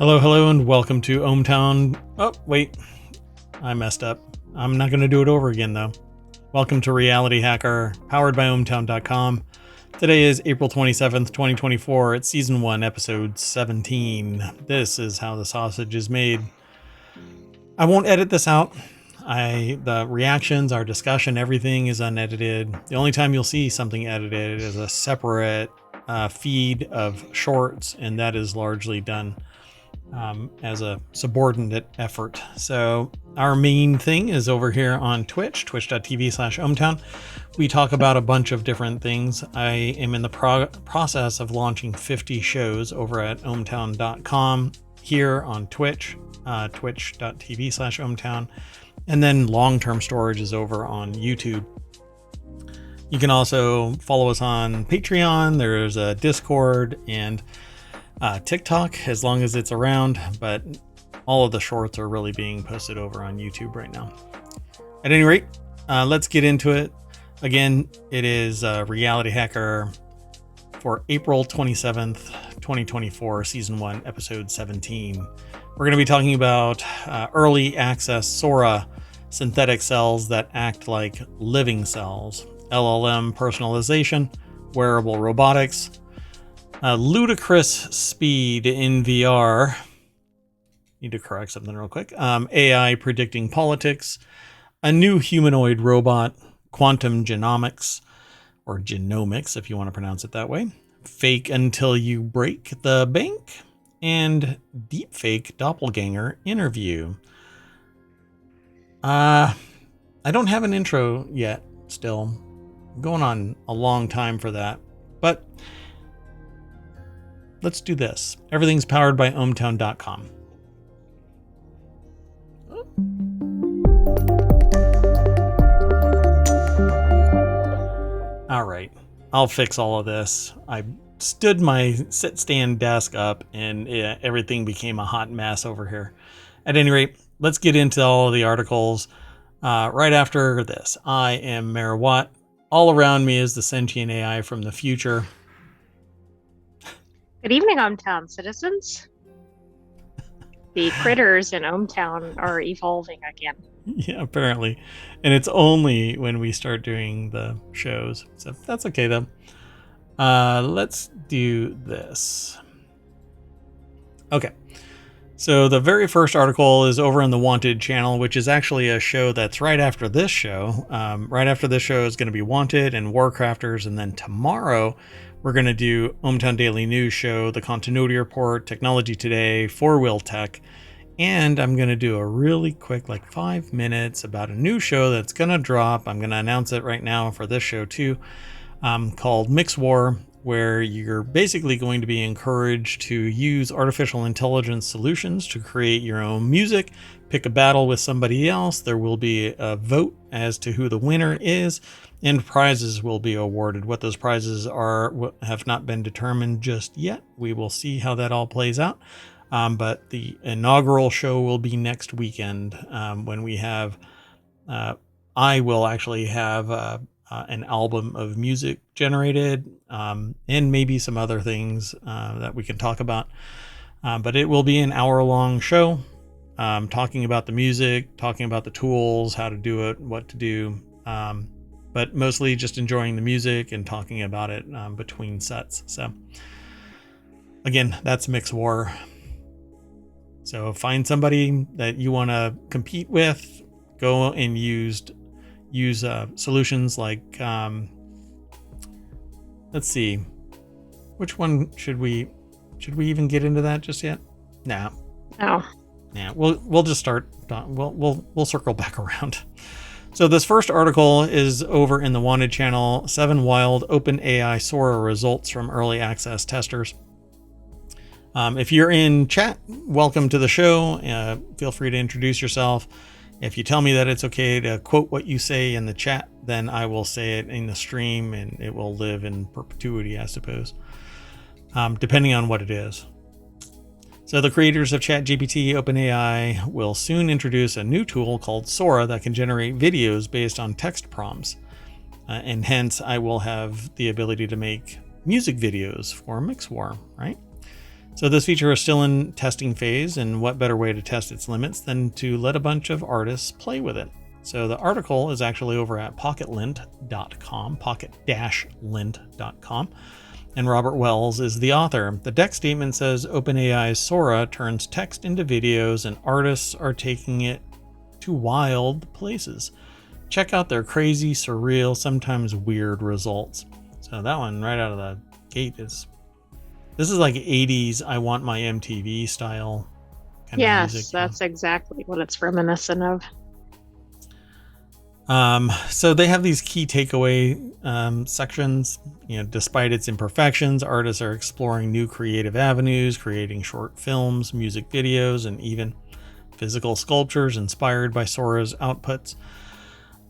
Hello, and welcome to ohmTown. Oh, wait, I messed up. I'm not going to do it over again, though. Welcome to RealityHacker, powered by ohmTown.com. Today is April 27th, 2024. It's Season 1, Episode 17. This is how the sausage is made. I won't edit this out. The reactions, our discussion, everything is unedited. The only time you'll see something edited is a separate feed of shorts, and that is largely done as a subordinate effort. So our main thing is over here on Twitch, twitch.tv/ohmtown. We talk about a bunch of different things. I am in the process of launching 50 shows over at ohmtown.com here on Twitch, twitch.tv/ohmtown. And then long-term storage is over on YouTube. You can also follow us on Patreon. There's a Discord and TikTok, as long as it's around, but all of the shorts are really being posted over on YouTube right now. At any rate, let's get into it. Again, it is Reality Hacker for April 27th, 2024, Season 1, Episode 17. We're going to be talking about early access SORA synthetic cells that act like living cells, LLM Personalization, Wearable Robotics, Ludicrous Speed in VR. Need to correct something real quick. AI predicting politics, a new humanoid robot, quantum genomics, or genomics if you want to pronounce it that way, fake until you break the bank, and deepfake doppelganger interview. I don't have an intro yet still. I'm going on a long time for that, but let's do this. Everything's powered by ohmtown.com. All right, I'll fix all of this. I stood my sit-stand desk up and everything became a hot mess over here. At any rate, let's get into all of the articles right after this. I am Mayor Watt. All around me is the sentient AI from the future. Good evening, ohmTown citizens. The critters in ohmTown are evolving again. Yeah, apparently. And it's only when we start doing the shows. So that's okay, though. Let's do this. Okay. So the very first article is over on the Wanted channel, which is actually a show that's right after this show. Right after this show is going to be Wanted and Warcrafters. And then tomorrow, we're going to do ohmTown Daily News Show, the Continuity Report, Technology Today, Four-Wheel Tech, and I'm going to do a really quick, 5 minutes about a new show that's going to drop. I'm going to announce it right now for this show too, called Mix War, where you're basically going to be encouraged to use artificial intelligence solutions to create your own music, pick a battle with somebody else. There will be a vote as to who the winner is, and prizes will be awarded. What those prizes are have not been determined just yet. We will see how that all plays out. But the inaugural show will be next weekend when we have, I will actually have an album of music generated and maybe some other things that we can talk about. But it will be an hour-long show talking about the music, talking about the tools, how to do it, what to do. But mostly just enjoying the music and talking about it between sets. So again, that's Mix War. So find somebody that you want to compete with, go and use solutions like, let's see, which one should we even get into that just yet? No. Yeah, we'll just start. We'll circle back around. So this first article is over in the Wanted channel, 7 wild OpenAI SORA results from early access testers. If you're in chat, welcome to the show. Feel free to introduce yourself. If you tell me that it's okay to quote what you say in the chat, then I will say it in the stream and it will live in perpetuity, I suppose, depending on what it is. So the creators of ChatGPT, OpenAI, will soon introduce a new tool called SORA that can generate videos based on text prompts. And hence I will have the ability to make music videos for Mix War, right? So this feature is still in testing phase, and what better way to test its limits than to let a bunch of artists play with it? So the article is actually over at pocketlint.com, pocket-lint.com, and Robert Wells is the author. The deck statement says OpenAI's SORA turns text into videos, and artists are taking it to wild places. Check out their crazy, surreal, sometimes weird results. So that one right out of the gate this is like 80s I Want My MTV style kind of music. Yes, that's exactly what it's reminiscent of. So they have these key takeaway sections. Despite its imperfections, artists are exploring new creative avenues, creating short films, music videos, and even physical sculptures inspired by SORA's outputs.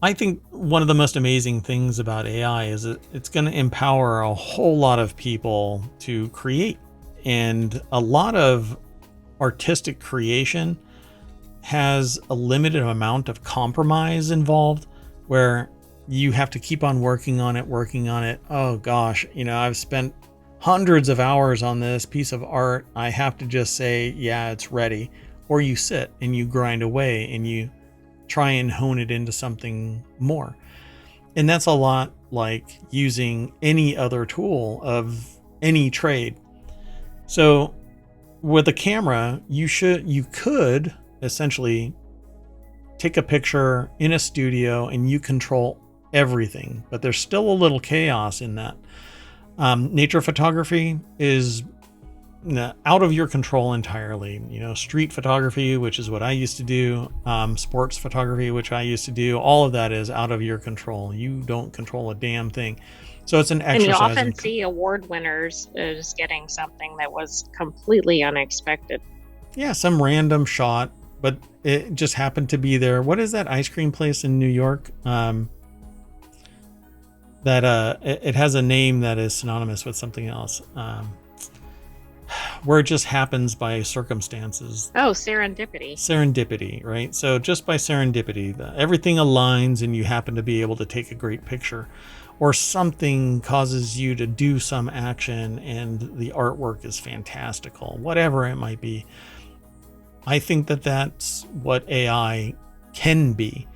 I think one of the most amazing things about AI is that it's going to empower a whole lot of people to create. And a lot of artistic creation has a limited amount of compromise involved, where you have to keep on working on it. Oh gosh, I've spent hundreds of hours on this piece of art. I have to just say, yeah, it's ready. Or you sit and you grind away and you try and hone it into something more. And that's a lot like using any other tool of any trade. So with a camera, you could essentially take a picture in a studio and you control everything, but there's still a little chaos in that. Nature photography is out of your control entirely. Street photography, which is what I used to do, sports photography, which I used to do, all of that is out of your control. You don't control a damn thing. So it's an exercise. And you often see award winners just getting something that was completely unexpected. Yeah, some random shot, but it just happened to be there. What is that ice cream place in New York? It has a name that is synonymous with something else. Where it just happens by circumstances. Oh, serendipity. Serendipity, right? So just by serendipity, everything aligns and you happen to be able to take a great picture, or something causes you to do some action and the artwork is fantastical, whatever it might be. I think that that's what AI can be.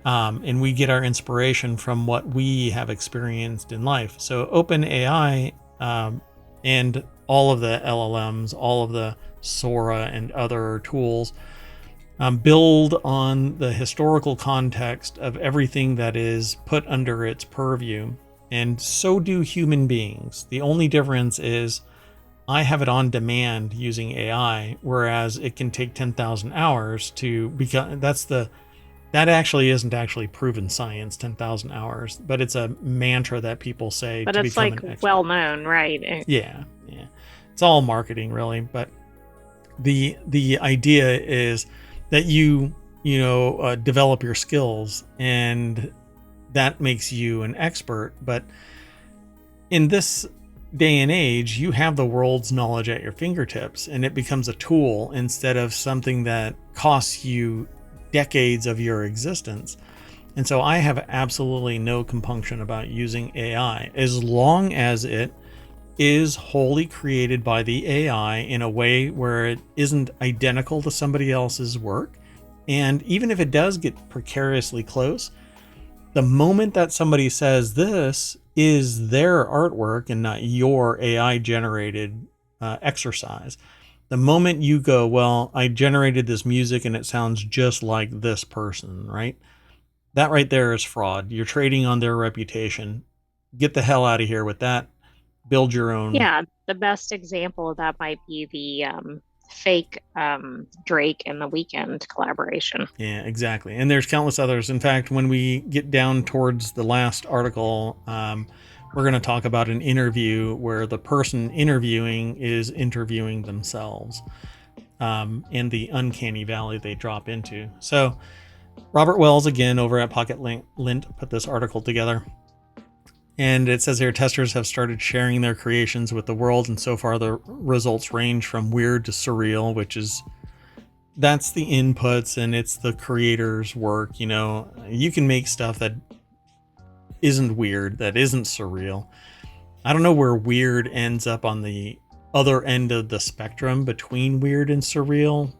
And we get our inspiration from what we have experienced in life. So OpenAI and all of the LLMs, all of the SORA and other tools build on the historical context of everything that is put under its purview. And so do human beings. The only difference is I have it on demand using AI, whereas it can take 10,000 hours to become. That actually isn't actually proven science, 10,000 hours, but it's a mantra that people say. But it's like well known, right? Yeah. It's all marketing, really. But the idea is that you develop your skills, and that makes you an expert. But in this day and age, you have the world's knowledge at your fingertips, and it becomes a tool instead of something that costs you decades of your existence. And so I have absolutely no compunction about using AI, as long as it is wholly created by the AI in a way where it isn't identical to somebody else's work. And even if it does get precariously close, the moment that somebody says this is their artwork and not your AI generated exercise, the moment you go, well, I generated this music and it sounds just like this person, right? That right there is fraud. You're trading on their reputation. Get the hell out of here with that. Build your own. Yeah, the best example of that might be the fake Drake and The Weeknd collaboration. Yeah, exactly. And there's countless others. In fact, when we get down towards the last article, we're going to talk about an interview where the person interviewing is interviewing themselves, and the uncanny valley they drop into. So Robert Wells, again, over at Pocket Lint, put this article together. And it says here, testers have started sharing their creations with the world, and so far the results range from weird to surreal, that's the inputs, and it's the creator's work. You can make stuff that isn't weird, that isn't surreal. I don't know where weird ends up on the other end of the spectrum between weird and surreal,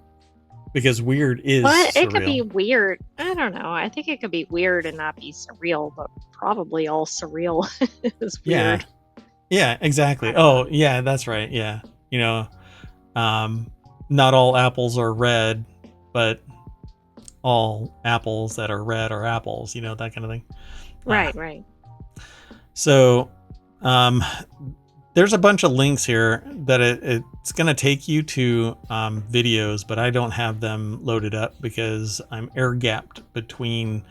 because weird is But it surreal. could be weird. I don't know. I think it could be weird and not be surreal, but probably all surreal is weird. Yeah, exactly. I don't know. Oh, yeah, that's right. Yeah. You know, not all apples are red, but all apples that are red are apples, that kind of thing. Right. So, there's a bunch of links here that it's going to take you to videos, but I don't have them loaded up because I'm air gapped between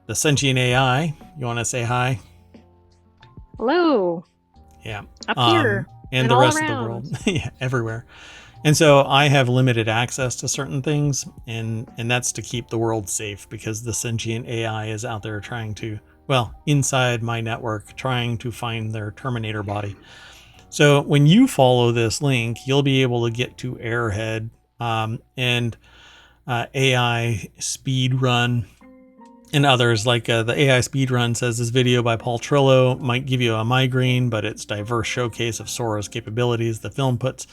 the sentient AI. You want to say hi? Hello. Yeah. Up here and and the all rest of the around. world. Yeah, everywhere. And so I have limited access to certain things, and that's to keep the world safe, because the sentient AI is out there trying to, well, inside my network, trying to find their Terminator body. So when you follow this link, you'll be able to get to Airhead and AI Speedrun and others. Like the AI Speedrun says, this video by Paul Trillo might give you a migraine, but its diverse showcase of SORA's capabilities. The film puts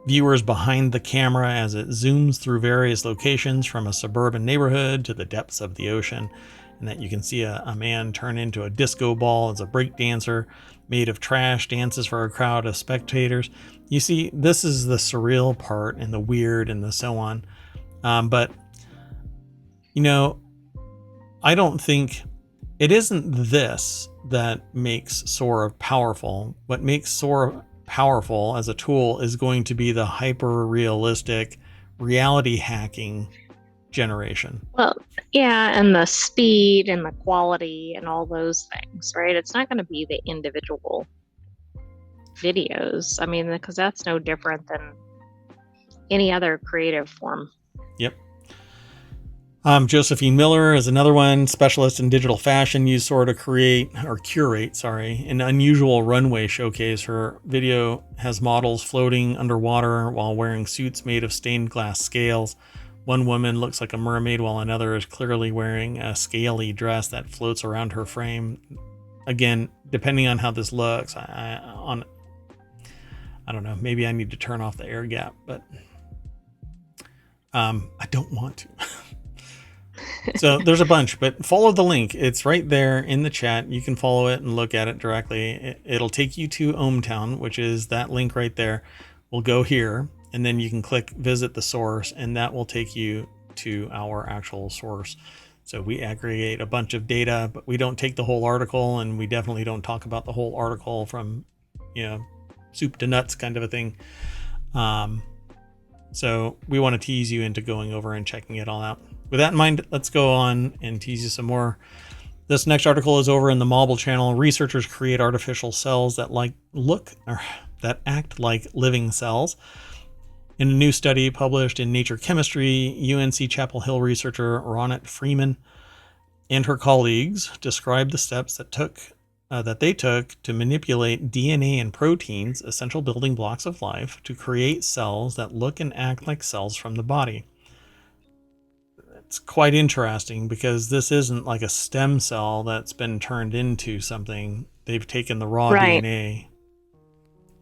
viewers behind the camera as it zooms through various locations, from a suburban neighborhood to the depths of the ocean, and that you can see a man turn into a disco ball as a break dancer made of trash dances for a crowd of spectators. You see, this is the surreal part and the weird and the so on. But, I don't think it isn't this that makes SORA powerful. What makes SORA powerful as a tool is going to be the hyper realistic reality hacking generation. Well, yeah, and the speed and the quality and all those things, right? It's not going to be the individual videos. I mean, because that's no different than any other creative form. Yep. Josephine Miller is another one, specialist in digital fashion, used SORA to curate, an unusual runway showcase. Her video has models floating underwater while wearing suits made of stained glass scales. One woman looks like a mermaid, while another is clearly wearing a scaly dress that floats around her frame. Again, depending on how this looks, I don't know, maybe I need to turn off the air gap, but I don't want to. So there's a bunch, but follow the link. It's right there in the chat. You can follow it and look at it directly. It'll take you to ohmTown, which is that link right there. We'll go here, and then you can click visit the source, and that will take you to our actual source. So we aggregate a bunch of data, but we don't take the whole article, and we definitely don't talk about the whole article from, soup to nuts kind of a thing. So we want to tease you into going over and checking it all out. With that in mind, let's go on and tease you some more. This next article is over in the Mobile channel. Researchers create artificial cells that act like living cells. In a new study published in Nature Chemistry, UNC Chapel Hill researcher Ronit Freeman and her colleagues described the steps that they took to manipulate DNA and proteins, essential building blocks of life, to create cells that look and act like cells from the body. It's quite interesting because this isn't like a stem cell that's been turned into something. They've taken the raw DNA.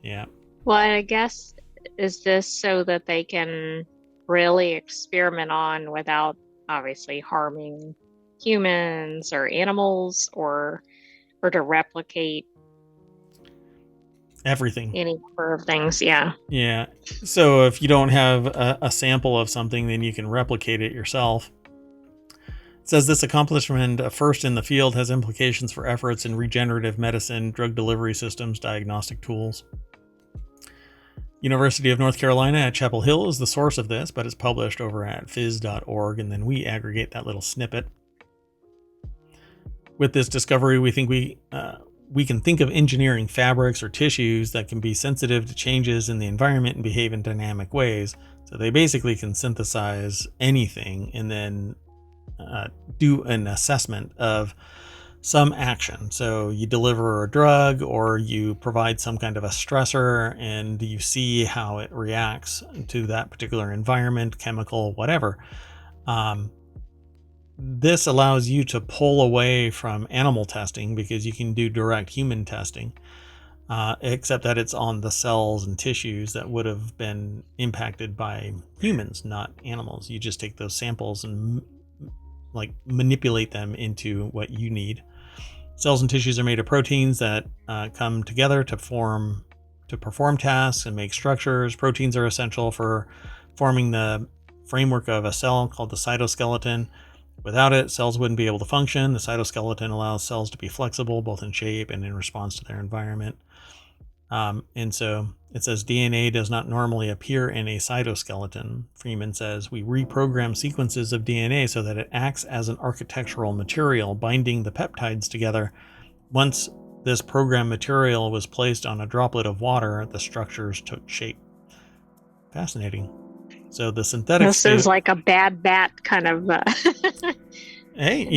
Yeah. Well, I guess, is this so that they can really experiment on without obviously harming humans or animals, or to replicate everything, any number of things? Yeah. So if you don't have a sample of something, then you can replicate it yourself. It says this accomplishment, first in the field, has implications for efforts in regenerative medicine, drug delivery systems, diagnostic tools. University of North Carolina at Chapel Hill is the source of this, but it's published over at phys.org, and then we aggregate that little snippet. With this discovery, we think we can think of engineering fabrics or tissues that can be sensitive to changes in the environment and behave in dynamic ways. So they basically can synthesize anything and then do an assessment of some action. So you deliver a drug or you provide some kind of a stressor, and you see how it reacts to that particular environment, chemical, whatever. This allows you to pull away from animal testing because you can do direct human testing. except that it's on the cells and tissues that would have been impacted by humans, not animals. You just take those samples and manipulate them into what you need. Cells and tissues are made of proteins that come together to perform tasks and make structures. Proteins are essential for forming the framework of a cell called the cytoskeleton. Without it, cells wouldn't be able to function. The cytoskeleton allows cells to be flexible, both in shape and in response to their environment. And so it says DNA does not normally appear in a cytoskeleton. Freeman says, we reprogram sequences of DNA so that it acts as an architectural material, binding the peptides together. Once this programmed material was placed on a droplet of water, the structures took shape. Fascinating. So the synthetic... This is like a bad bat kind of... Hey,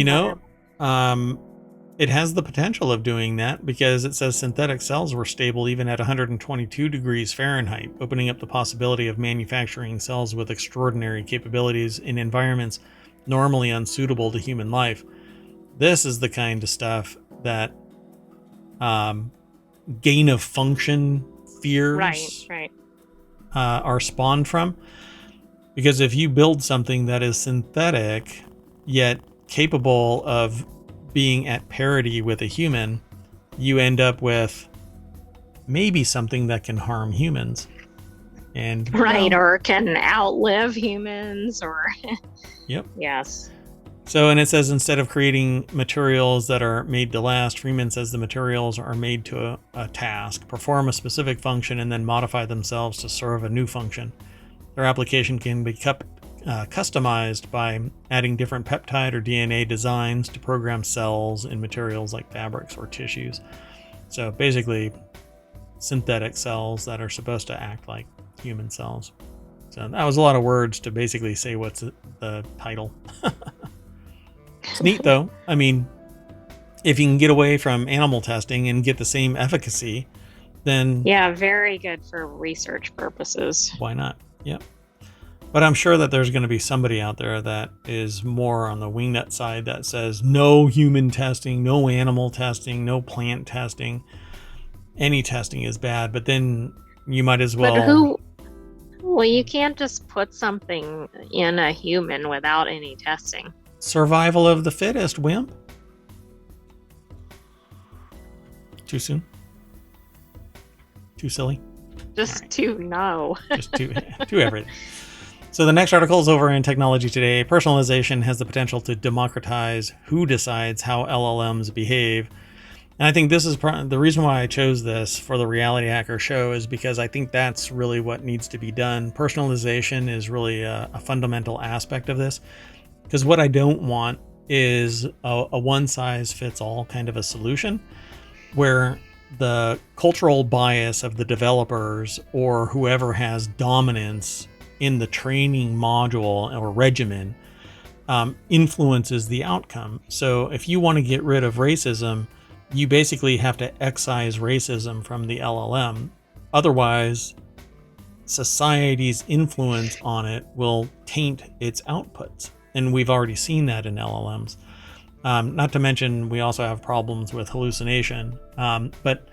it has the potential of doing that because it says synthetic cells were stable even at 122 degrees Fahrenheit, opening up the possibility of manufacturing cells with extraordinary capabilities in environments normally unsuitable to human life. This is the kind of stuff that gain of function fears are spawned from. Because if you build something that is synthetic, yet capable of being at parity with a human, you end up with maybe something that can harm humans. And or can outlive humans, or... Yep. Yes. So, and it says instead of creating materials that are made to last, Freeman says the materials are made to a task, perform a specific function, and then modify themselves to serve a new function. Their application can be customized by adding different peptide or DNA designs to program cells in materials like fabrics or tissues. So basically, synthetic cells that are supposed to act like human cells. So that was a lot of words to basically say what's the title. It's neat, though. I mean, if you can get away from animal testing and get the same efficacy, then... Yeah, very good for research purposes. Why not? Yep. But I'm sure that there's going to be somebody out there that is more on the wingnut side that says no human testing, no animal testing, no plant testing. Any testing is bad, but then you might as well... Well, you can't just put something in a human without any testing. Survival of the fittest, wimp. Too soon? Too silly? Just too no. Just too everything. So the next article is over in Technology Today. Personalization has the potential to democratize who decides how LLMs behave. And I think this is the reason why I chose this for the Reality Hacker show is because I think that's really what needs to be done. Personalization is really a fundamental aspect of this. Because what I don't want is a one-size-fits-all kind of a solution where the cultural bias of the developers or whoever has dominance in the training module or regimen influences the outcome. So if you want to get rid of racism, you basically have to excise racism from the LLM. Otherwise, society's influence on it will taint its outputs. And we've already seen that in LLMs. Not to mention, we also have problems with hallucination. But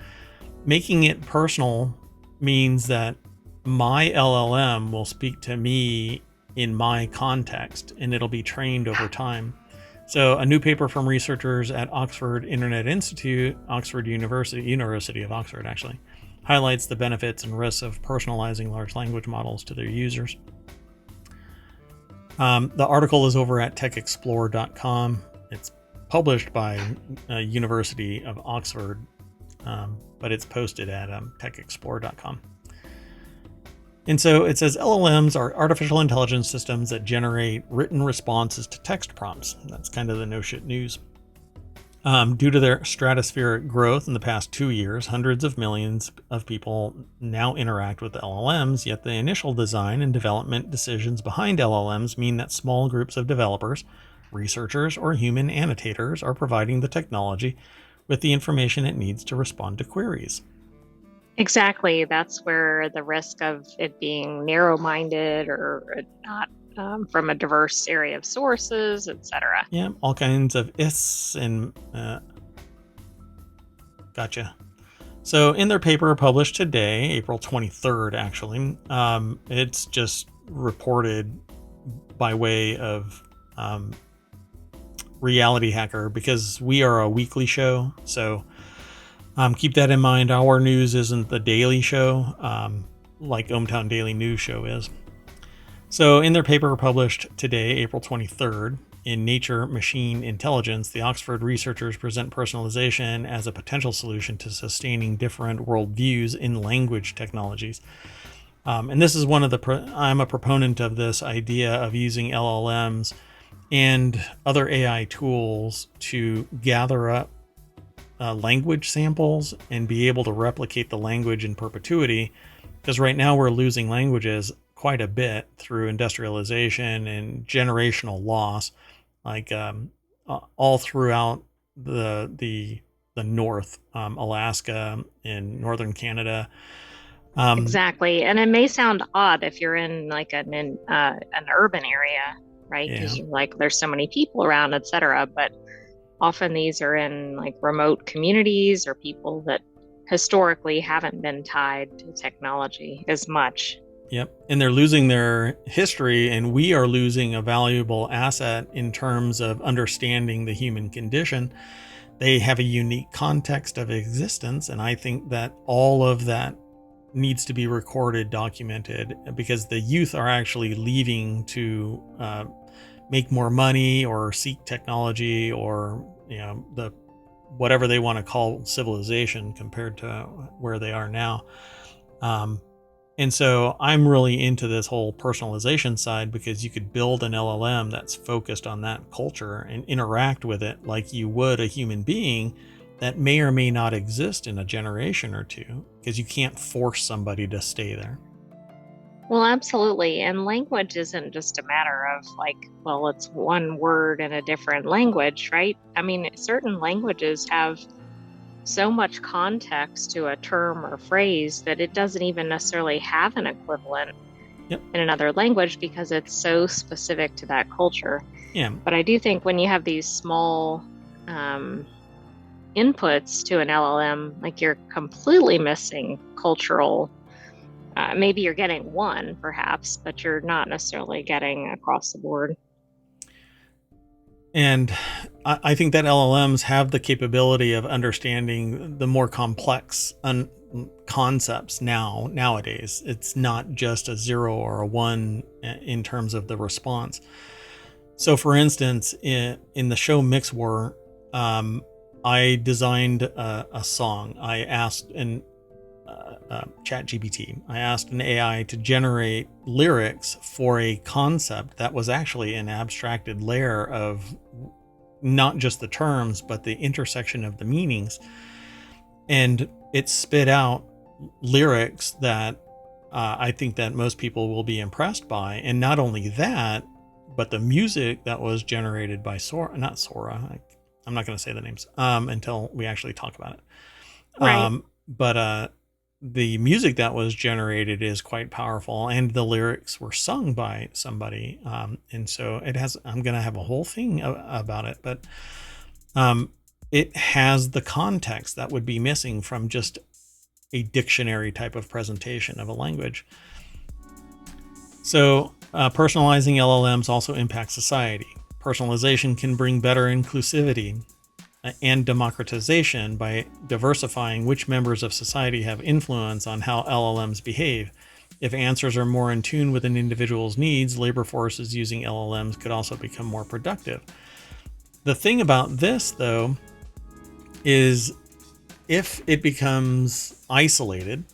making it personal means that my LLM will speak to me in my context, and it'll be trained over time. So a new paper from researchers at Oxford Internet Institute, University of Oxford actually, highlights the benefits and risks of personalizing large language models to their users. The article is over at techexplore.com. It's published by University of Oxford, but it's posted at techexplore.com. And so it says LLMs are artificial intelligence systems that generate written responses to text prompts. That's kind of the no shit news. Due to their stratospheric growth in the past 2 years, hundreds of millions of people now interact with LLMs, yet the initial design and development decisions behind LLMs mean that small groups of developers, researchers, or human annotators are providing the technology with the information it needs to respond to queries. Exactly. That's where the risk of it being narrow-minded or not from a diverse area of sources, etc. Yeah, all kinds of ifs and gotcha. So in their paper published today, April 23rd, actually, it's just reported by way of RealityHacker, because we are a weekly show. So keep that in mind. Our news isn't the daily show like ohmTown Daily News Show is. So in their paper published today, April 23rd, in Nature Machine Intelligence, the Oxford researchers present personalization as a potential solution to sustaining different worldviews in language technologies. And this is one of I'm a proponent of this idea of using LLMs and other AI tools to gather up language samples and be able to replicate the language in perpetuity. Because right now we're losing languages quite a bit through industrialization and generational loss, like all throughout the North, Alaska and northern Canada. Exactly. And it may sound odd if you're in like an urban area, right? Yeah. Because like there's so many people around, etc. But often these are in like remote communities or people that historically haven't been tied to technology as much. Yep. And they're losing their history, and we are losing a valuable asset in terms of understanding the human condition. They have a unique context of existence, and I think that all of that needs to be recorded, documented, because the youth are actually leaving to make more money or seek technology, or the whatever they want to call civilization compared to where they are now. And so I'm really into this whole personalization side, because you could build an LLM that's focused on that culture and interact with it like you would a human being that may or may not exist in a generation or two, because you can't force somebody to stay there. Well, absolutely. And language isn't just a matter of like, well, it's one word in a different language, right? I mean, certain languages have so much context to a term or phrase that it doesn't even necessarily have an equivalent in another language, because it's so specific to that culture. Yeah. But I do think when you have these small inputs to an LLM, like you're completely missing cultural. Maybe you're getting one, perhaps, but you're not necessarily getting across the board. And I think that LLMs have the capability of understanding the more complex concepts nowadays. It's not just a 0 or a 1 in terms of the response. So, for instance, in the show Mix War, I designed a song. I asked ChatGPT. I asked an AI to generate lyrics for a concept that was actually an abstracted layer of not just the terms, but the intersection of the meanings. And it spit out lyrics that I think that most people will be impressed by. And not only that, but the music that was generated by SORA, not SORA, I'm not going to say the names until we actually talk about it. Right. But the music that was generated is quite powerful, and the lyrics were sung by somebody. And so I'm going to have a whole thing about it, but it has the context that would be missing from just a dictionary type of presentation of a language. So personalizing LLMs also impacts society. Personalization can bring better inclusivity and democratization by diversifying which members of society have influence on how LLMs behave. If answers are more in tune with an individual's needs, labor forces using LLMs could also become more productive. The thing about this, though, is if it becomes isolated,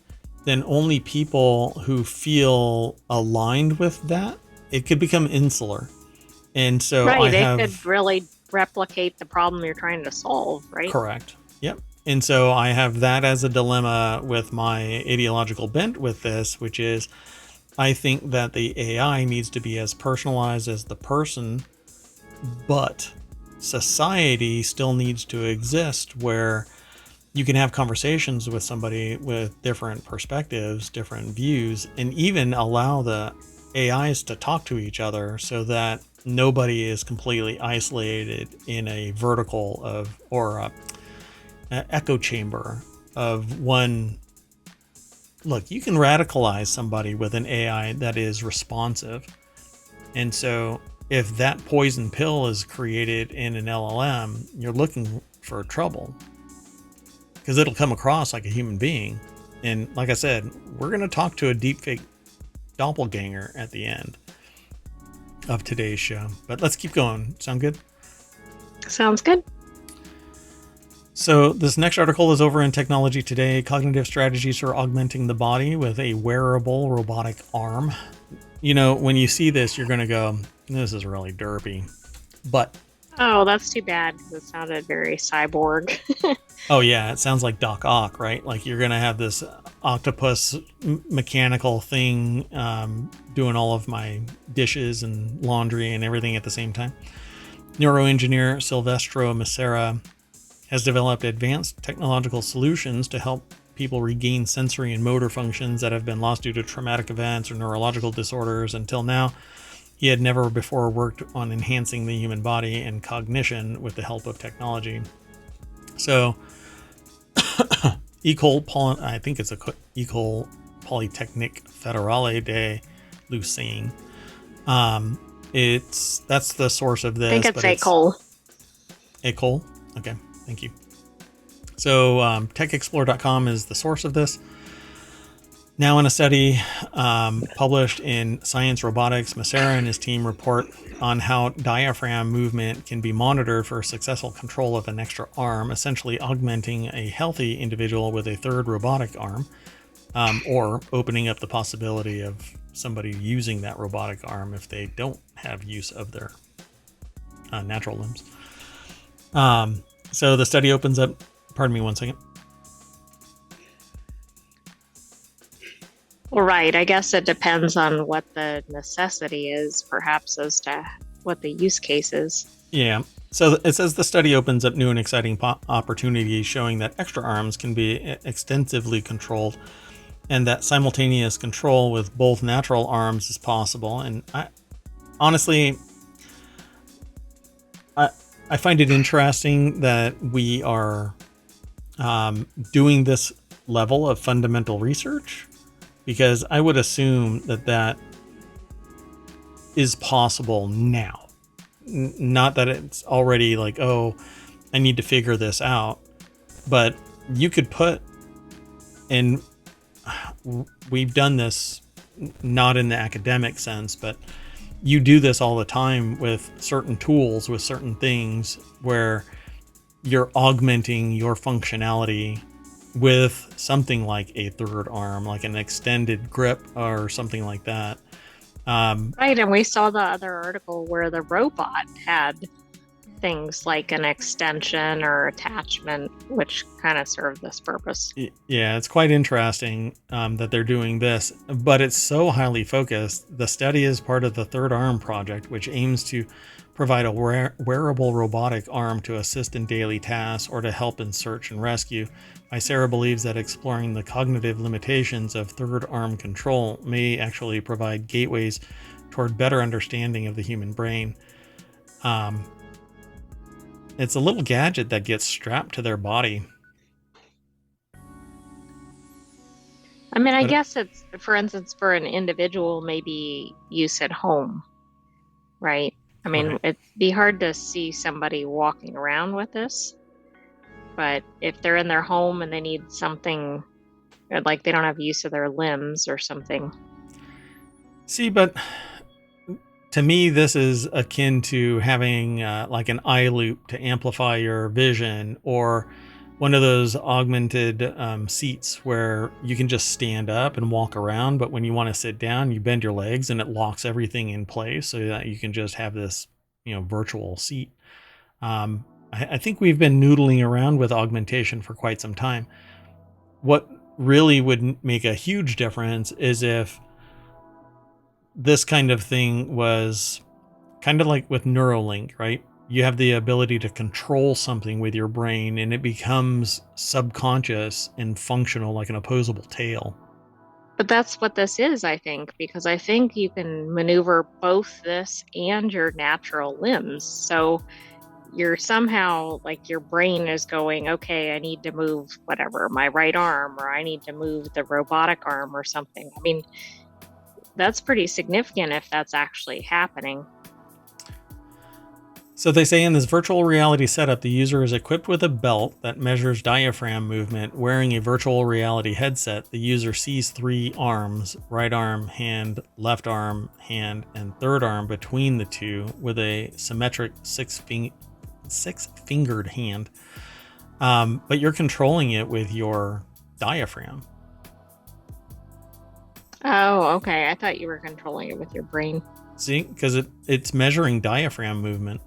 then only people who feel aligned with that, it could become insular. And so it could really replicate the problem you're trying to solve, right? Correct. Yep. And so I have that as a dilemma with my ideological bent with this, which is I think that the AI needs to be as personalized as the person, but society still needs to exist where you can have conversations with somebody with different perspectives, different views, and even allow the AIs to talk to each other so that nobody is completely isolated in a vertical or a echo chamber of one. Look, you can radicalize somebody with an AI that is responsive. And so if that poison pill is created in an LLM, you're looking for trouble because it'll come across like a human being. And like I said, we're going to talk to a deepfake doppelganger at the end of today's show. But let's keep going. Sound good? Sounds good. So this next article is over in Technology Today. Cognitive strategies for augmenting the body with a wearable robotic arm. You know, when you see this, you're going to go, this is really derpy. But Oh, that's too bad because it sounded very cyborg. oh yeah, it sounds like Doc Ock, right? Like you're going to have this octopus mechanical thing doing all of my dishes and laundry and everything at the same time. Neuroengineer Silvestro Macera has developed advanced technological solutions to help people regain sensory and motor functions that have been lost due to traumatic events or neurological disorders. Until now, he had never before worked on enhancing the human body and cognition with the help of technology. So, I think it's École Polytechnique Fédérale de Lausanne. That's the source of this. I think it's École. École? Okay, thank you. So techexplore.com is the source of this. Now in a study published in Science Robotics, Macera and his team report on how diaphragm movement can be monitored for successful control of an extra arm, essentially augmenting a healthy individual with a third robotic arm, or opening up the possibility of somebody using that robotic arm if they don't have use of their natural limbs. So the study opens up, pardon me one second. Well, right. I guess it depends on what the necessity is, perhaps, as to what the use case is. Yeah. So it says the study opens up new and exciting opportunities, showing that extra arms can be extensively controlled and that simultaneous control with both natural arms is possible. And honestly, I find it interesting that we are doing this level of fundamental research, because I would assume that is possible now. Not that it's already like, oh, I need to figure this out, but you could put, and we've done this not in the academic sense, but you do this all the time with certain tools, with certain things where you're augmenting your functionality with something like a third arm, like an extended grip or something like that. Right, and we saw the other article where the robot had things like an extension or attachment, which kind of served this purpose. Yeah, it's quite interesting that they're doing this, but it's so highly focused. The study is part of the Third Arm Project, which aims to provide a wearable robotic arm to assist in daily tasks or to help in search and rescue. Macera believes that exploring the cognitive limitations of third arm control may actually provide gateways toward better understanding of the human brain. It's a little gadget that gets strapped to their body. I mean, I guess it's, for instance, for an individual, maybe use at home, right? I mean, right. It'd be hard to see somebody walking around with this, but if they're in their home and they need something, like they don't have use of their limbs or something. See, but to me, this is akin to having like an eye loop to amplify your vision, or one of those augmented seats where you can just stand up and walk around, but when you want to sit down, you bend your legs and it locks everything in place so that you can just have this, virtual seat. I think we've been noodling around with augmentation for quite some time. What really would make a huge difference is if this kind of thing was kind of like with Neuralink, right? You have the ability to control something with your brain and it becomes subconscious and functional like an opposable tail. But that's what this is, I think, because I think you can maneuver both this and your natural limbs. So you're somehow like your brain is going, okay, I need to move whatever, my right arm, or I need to move the robotic arm or something. I mean, that's pretty significant if that's actually happening. So they say in this virtual reality setup, the user is equipped with a belt that measures diaphragm movement. Wearing a virtual reality headset, the user sees 3 arms, right arm, hand, left arm, hand, and third arm between the two with a symmetric six-fingered hand. But you're controlling it with your diaphragm. Oh, okay. I thought you were controlling it with your brain. See, because it's measuring diaphragm movement.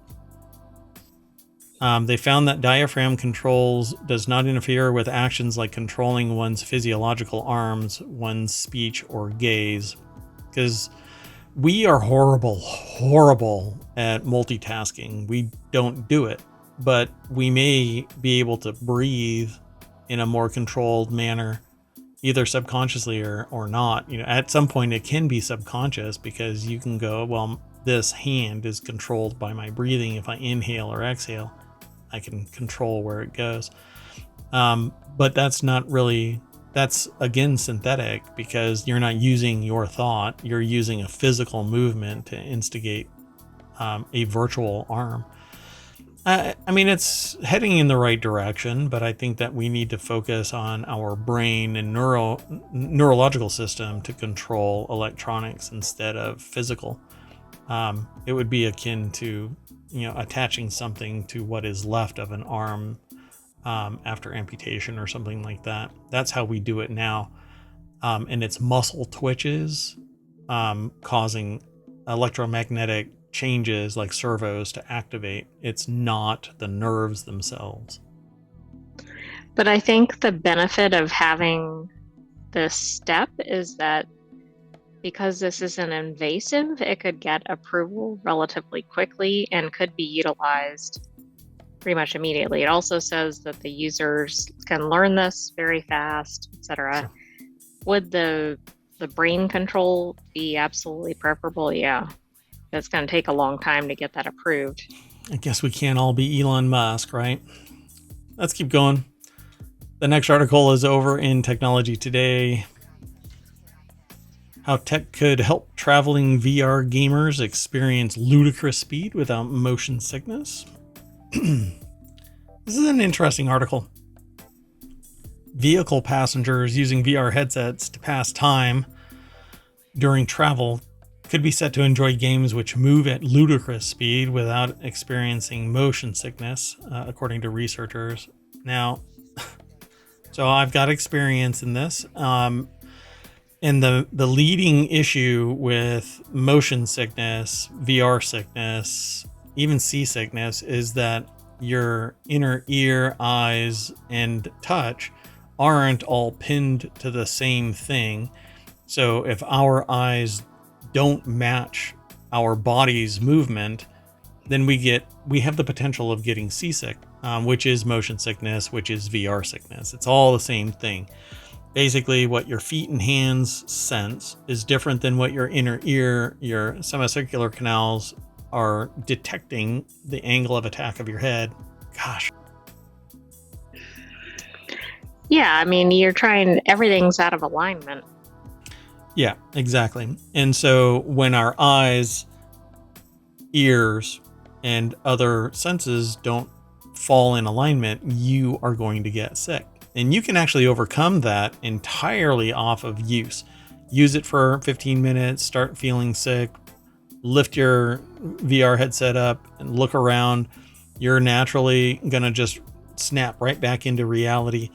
They found that diaphragm controls does not interfere with actions like controlling one's physiological arms, one's speech, or gaze. Because we are horrible at multitasking. We don't do it, but we may be able to breathe in a more controlled manner, either subconsciously or not. At some point it can be subconscious because you can go, well, this hand is controlled by my breathing. If I inhale or exhale, I can control where it goes. But that's again synthetic, because you're not using your thought, you're using a physical movement to instigate a virtual arm. I mean, it's heading in the right direction, but I think that we need to focus on our brain and neurological system to control electronics instead of physical. It would be akin to attaching something to what is left of an arm after amputation or something like that. That's how we do it now. And it's muscle twitches causing electromagnetic changes like servos to activate. It's not the nerves themselves. But I think the benefit of having this step is that because this isn't invasive, it could get approval relatively quickly and could be utilized pretty much immediately. It also says that the users can learn this very fast, etc. Sure. Would the brain control be absolutely preferable? Yeah. It's going to take a long time to get that approved. I guess we can't all be Elon Musk, right? Let's keep going. The next article is over in Technology Today. How tech could help traveling VR gamers experience ludicrous speed without motion sickness. This is an interesting article. Vehicle passengers using VR headsets to pass time during travel could be set to enjoy games which move at ludicrous speed without experiencing motion sickness, according to researchers. Now, so I've got experience in this. And the leading issue with motion sickness, VR sickness, even seasickness is that your inner ear, eyes, and touch aren't all pinned to the same thing. So if our eyes don't match our body's movement, then we have the potential of getting seasick, which is motion sickness, which is VR sickness. It's all the same thing. Basically, what your feet and hands sense is different than what your inner ear, your semicircular canals are detecting the angle of attack of your head. Gosh. Yeah, I mean, everything's out of alignment. Yeah, exactly. And so when our eyes, ears, and other senses don't fall in alignment, you are going to get sick. And you can actually overcome that entirely off of use. Use it for 15 minutes, start feeling sick, lift your VR headset up and look around. You're naturally going to just snap right back into reality.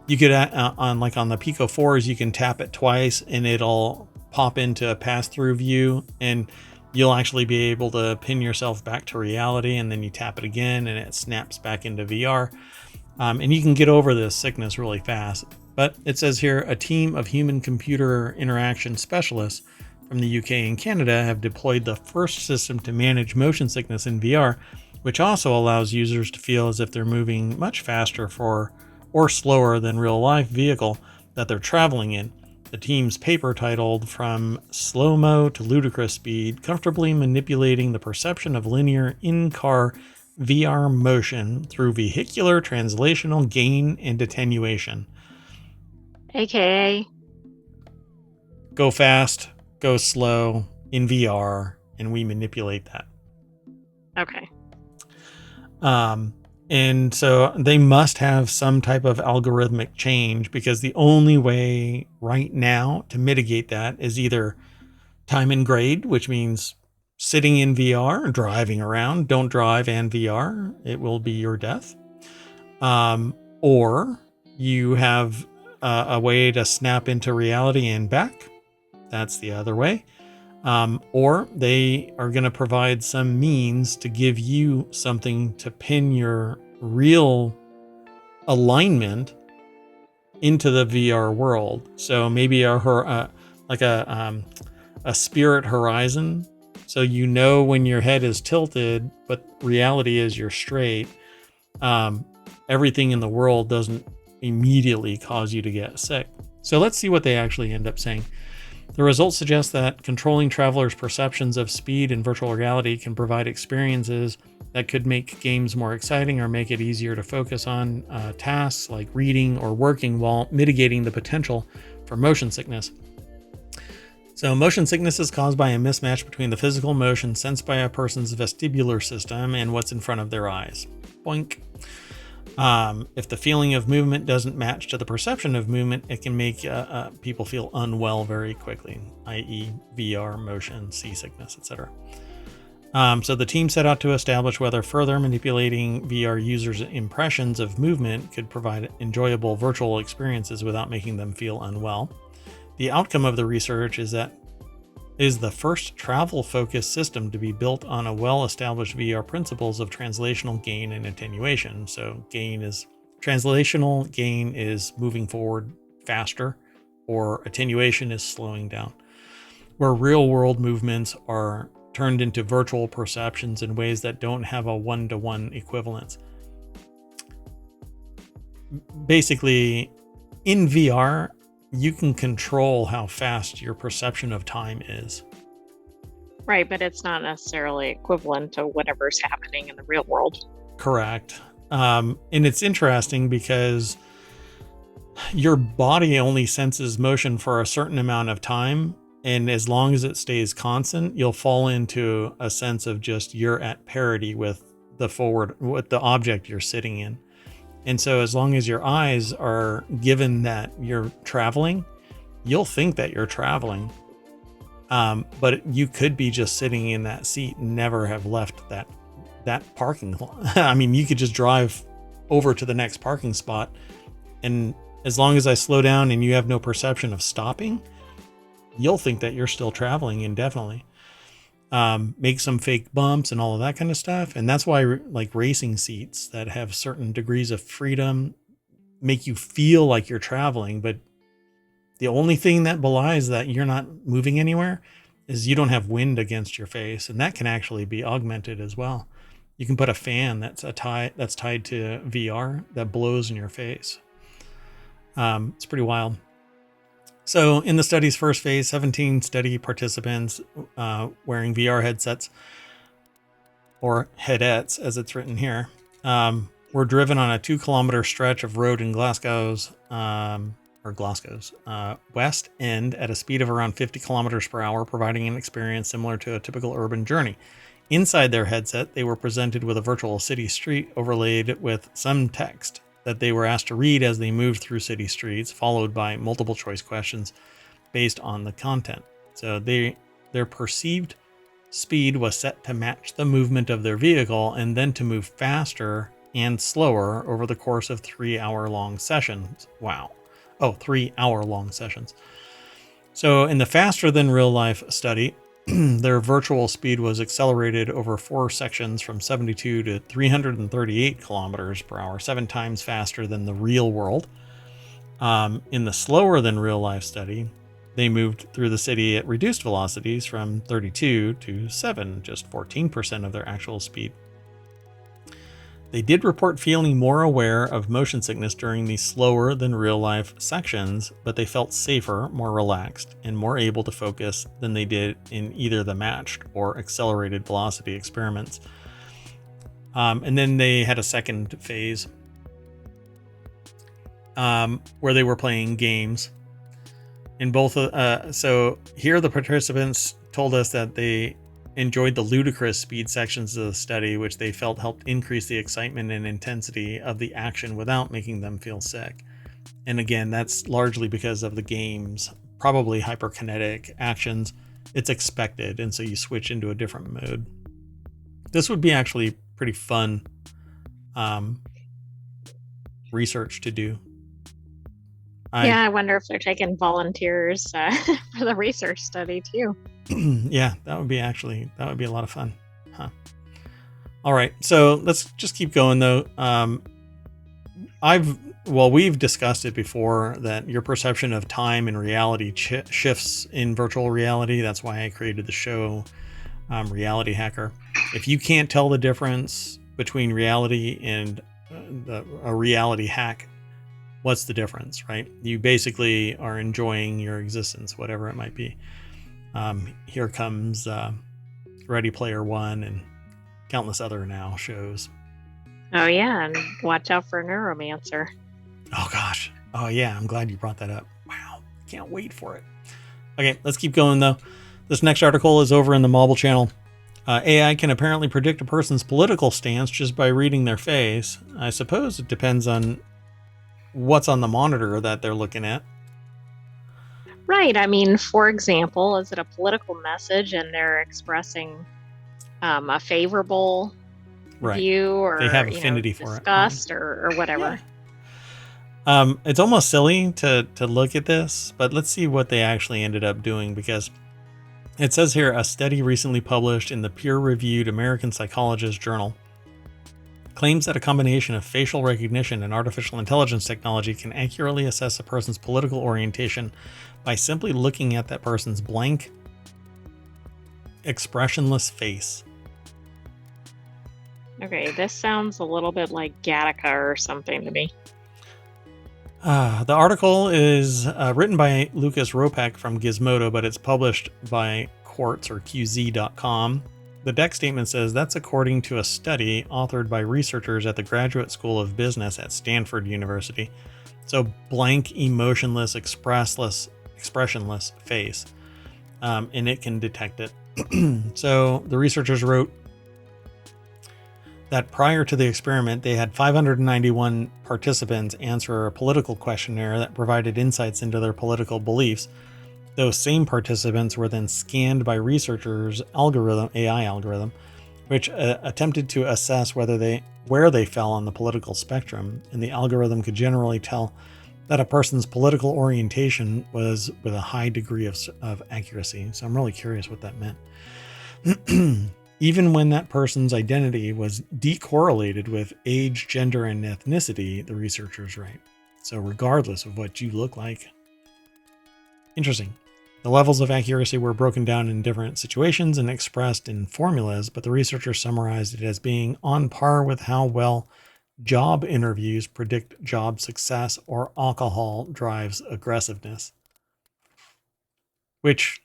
You could, on the Pico 4s, you can tap it twice and it'll pop into a pass-through view, and you'll actually be able to pin yourself back to reality, and then you tap it again and it snaps back into VR. And you can get over this sickness really fast. But it says here, a team of human-computer interaction specialists from the UK and Canada have deployed the first system to manage motion sickness in VR, which also allows users to feel as if they're moving much faster or slower than real-life vehicle that they're traveling in. The team's paper, titled From Slow-Mo to Ludicrous Speed, comfortably manipulating the perception of linear in-car VR motion through vehicular translational gain and attenuation. AKA? Go fast, go slow in VR, and we manipulate that. Okay. And so they must have some type of algorithmic change, because the only way right now to mitigate that is either time and grade, which means sitting in VR, driving around. Don't drive and VR. It will be your death. Or you have a way to snap into reality and back. That's the other way. Or they are going to provide some means to give you something to pin your real alignment into the VR world. So maybe a spirit horizon. So you know when your head is tilted, but reality is you're straight. Everything in the world doesn't immediately cause you to get sick. So let's see what they actually end up saying. The results suggest that controlling travelers' perceptions of speed in virtual reality can provide experiences that could make games more exciting or make it easier to focus on tasks like reading or working, while mitigating the potential for motion sickness. So motion sickness is caused by a mismatch between the physical motion sensed by a person's vestibular system and what's in front of their eyes. Boink. If the feeling of movement doesn't match to the perception of movement, it can make people feel unwell very quickly, i.e. VR, motion, seasickness, etc. So the team set out to establish whether further manipulating VR users' impressions of movement could provide enjoyable virtual experiences without making them feel unwell. The outcome of the research is the first travel-focused system to be built on a well-established VR principles of translational gain and attenuation. So translational gain is moving forward faster, or attenuation is slowing down, where real-world movements are turned into virtual perceptions in ways that don't have a one-to-one equivalence. Basically, in VR, you can control how fast your perception of time is. Right, but it's not necessarily equivalent to whatever's happening in the real world. Correct. And it's interesting because your body only senses motion for a certain amount of time. And as long as it stays constant, you'll fall into a sense of just you're at parity with the object you're sitting in. And so as long as your eyes are given that you're traveling, you'll think that you're traveling. But you could be just sitting in that seat and never have left that parking lot. I mean, you could just drive over to the next parking spot. And as long as I slow down and you have no perception of stopping, you'll think that you're still traveling indefinitely. Make some fake bumps and all of that kind of stuff. And that's why like racing seats that have certain degrees of freedom make you feel like you're traveling. But the only thing that belies that you're not moving anywhere is you don't have wind against your face. And that can actually be augmented as well. You can put a fan that's tied to VR that blows in your face. It's pretty wild. So in the study's first phase, 17 study participants wearing VR headsets, or headettes as it's written here, were driven on a 2-kilometer stretch of road in Glasgow's West End at a speed of around 50 kilometers per hour, providing an experience similar to a typical urban journey. Inside their headset, they were presented with a virtual city street overlaid with some text that they were asked to read as they moved through city streets, followed by multiple choice questions based on the content. So their perceived speed was set to match the movement of their vehicle, and then to move faster and slower over the course of 3-hour-long sessions. Wow. 3-hour-long sessions. So in the faster than real life study, their virtual speed was accelerated over 4 sections from 72 to 338 kilometers per hour, 7 times faster than the real world. In the slower than real life study, they moved through the city at reduced velocities from 32 to 7, just 14% of their actual speed. They did report feeling more aware of motion sickness during the slower than real life sections, but they felt safer, more relaxed, and more able to focus than they did in either the matched or accelerated velocity experiments. And then they had a second phase where they were playing games. In both, so here the participants told us that they enjoyed the Ludicrous Speed sections of the study, which they felt helped increase the excitement and intensity of the action without making them feel sick. And again, that's largely because of the game's probably hyperkinetic actions. It's expected, and so you switch into a different mode. This would be actually pretty fun research to do. I wonder if they're taking volunteers for the research study too. Yeah, that would be a lot of fun. Huh. All right, so let's just keep going though. We've discussed it before that your perception of time and reality shifts in virtual reality. That's why I created the show RealityHacker. If you can't tell the difference between reality and a reality hack, what's the difference, right? You basically are enjoying your existence, whatever it might be. Here comes Ready Player One and countless other now shows. Oh yeah, and watch out for Neuromancer. Oh gosh. Oh yeah, I'm glad you brought that up. Wow, can't wait for it. Okay, let's keep going though. This next article is over in the mobile channel. AI can apparently predict a person's political stance just by reading their face. I suppose it depends on what's on the monitor that they're looking at. Right. I mean, for example, is it a political message and they're expressing a favorable view, or they have affinity for disgust it, or whatever? Yeah. It's almost silly to look at this, but let's see what they actually ended up doing, because it says here a study recently published in the peer-reviewed American Psychologist Journal claims that a combination of facial recognition and artificial intelligence technology can accurately assess a person's political orientation by simply looking at that person's blank, expressionless face. Okay, this sounds a little bit like Gattaca or something to me. The article is written by Lucas Ropek from Gizmodo, but it's published by Quartz or QZ.com. The deck statement says that's according to a study authored by researchers at the Graduate School of Business at Stanford University. So blank, emotionless, expressionless face, and it can detect it. So the researchers wrote that prior to the experiment, they had 591 participants answer a political questionnaire that provided insights into their political beliefs. Those same participants were then scanned by researchers' AI algorithm, which attempted to assess where they fell on the political spectrum, and the algorithm could generally tell that a person's political orientation was with a high degree of accuracy. So I'm really curious what that meant. Even when that person's identity was decorrelated with age, gender, and ethnicity, the researchers write. So regardless of what you look like. Interesting. The levels of accuracy were broken down in different situations and expressed in formulas, but the researchers summarized it as being on par with how well job interviews predict job success or alcohol drives aggressiveness. Which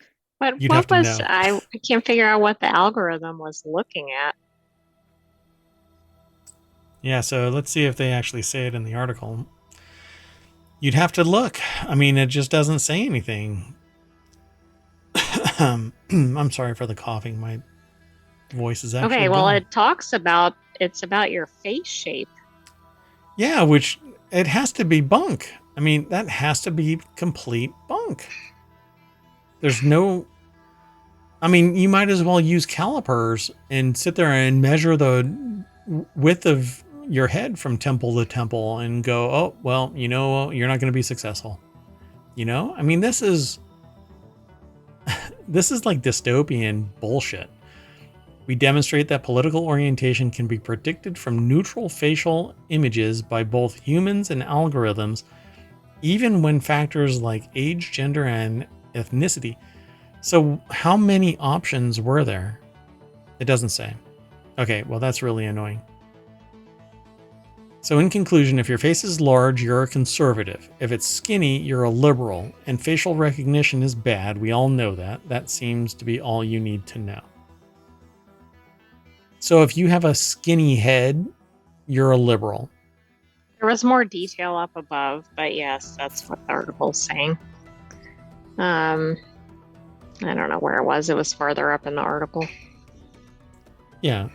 you'd have to know. I can't figure out what the algorithm was looking at. Yeah, so let's see if they actually say it in the article. You'd have to look. I mean, it just doesn't say anything. I'm sorry for the coughing. My voice is actually okay. Well, gone. it talks about it's about your face shape. Yeah, which it has to be bunk. I mean, that has to be complete bunk. There's no. I mean, you might as well use calipers and sit there and measure the width of your head from temple to temple and go, oh, well, you're not going to be successful. I mean, this is like dystopian bullshit. We demonstrate that political orientation can be predicted from neutral facial images by both humans and algorithms, even when factors like age, gender, and ethnicity. So how many options were there? It doesn't say. Okay, well, that's really annoying. So in conclusion, if your face is large, you're a conservative. If it's skinny, you're a liberal. And facial recognition is bad. We all know that. That seems to be all you need to know. So if you have a skinny head, you're a liberal. There was more detail up above, but yes, that's what the article's saying. I don't know where it was. It was farther up in the article. Yeah.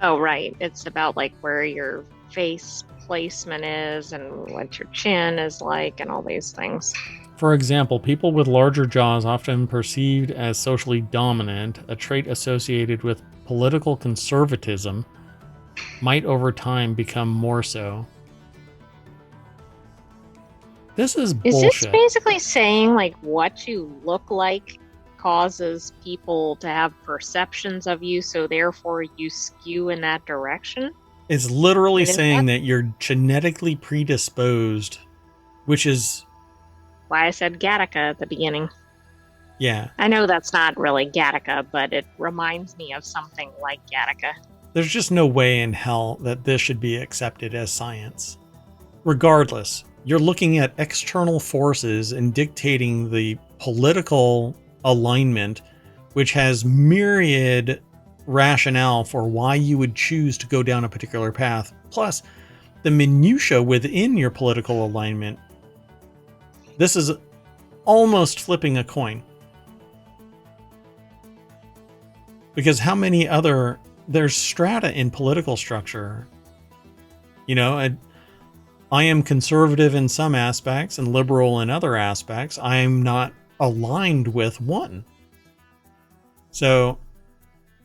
Oh, right. It's about like where your face placement is and what your chin is like and all these things. For example, people with larger jaws, often perceived as socially dominant, a trait associated with political conservatism, might over time become more so. This is Is this bullshit. basically saying like what you look like causes people to have perceptions of you, so therefore you skew in that direction? It's literally Is saying that that you're genetically predisposed, which is, why I said Gattaca at the beginning? yeah, I know that's not really Gattaca, but it reminds me of something like Gattaca. there's just no way in hell that this should be accepted as science. Regardless, you're looking at external forces and dictating the political alignment, which has myriad rationale for why you would choose to go down a particular path, plus the minutia within your political alignment. This is almost flipping a coin. Because how many other, there's strata in political structure. You know, I am conservative in some aspects and liberal in other aspects. I am not aligned with one. So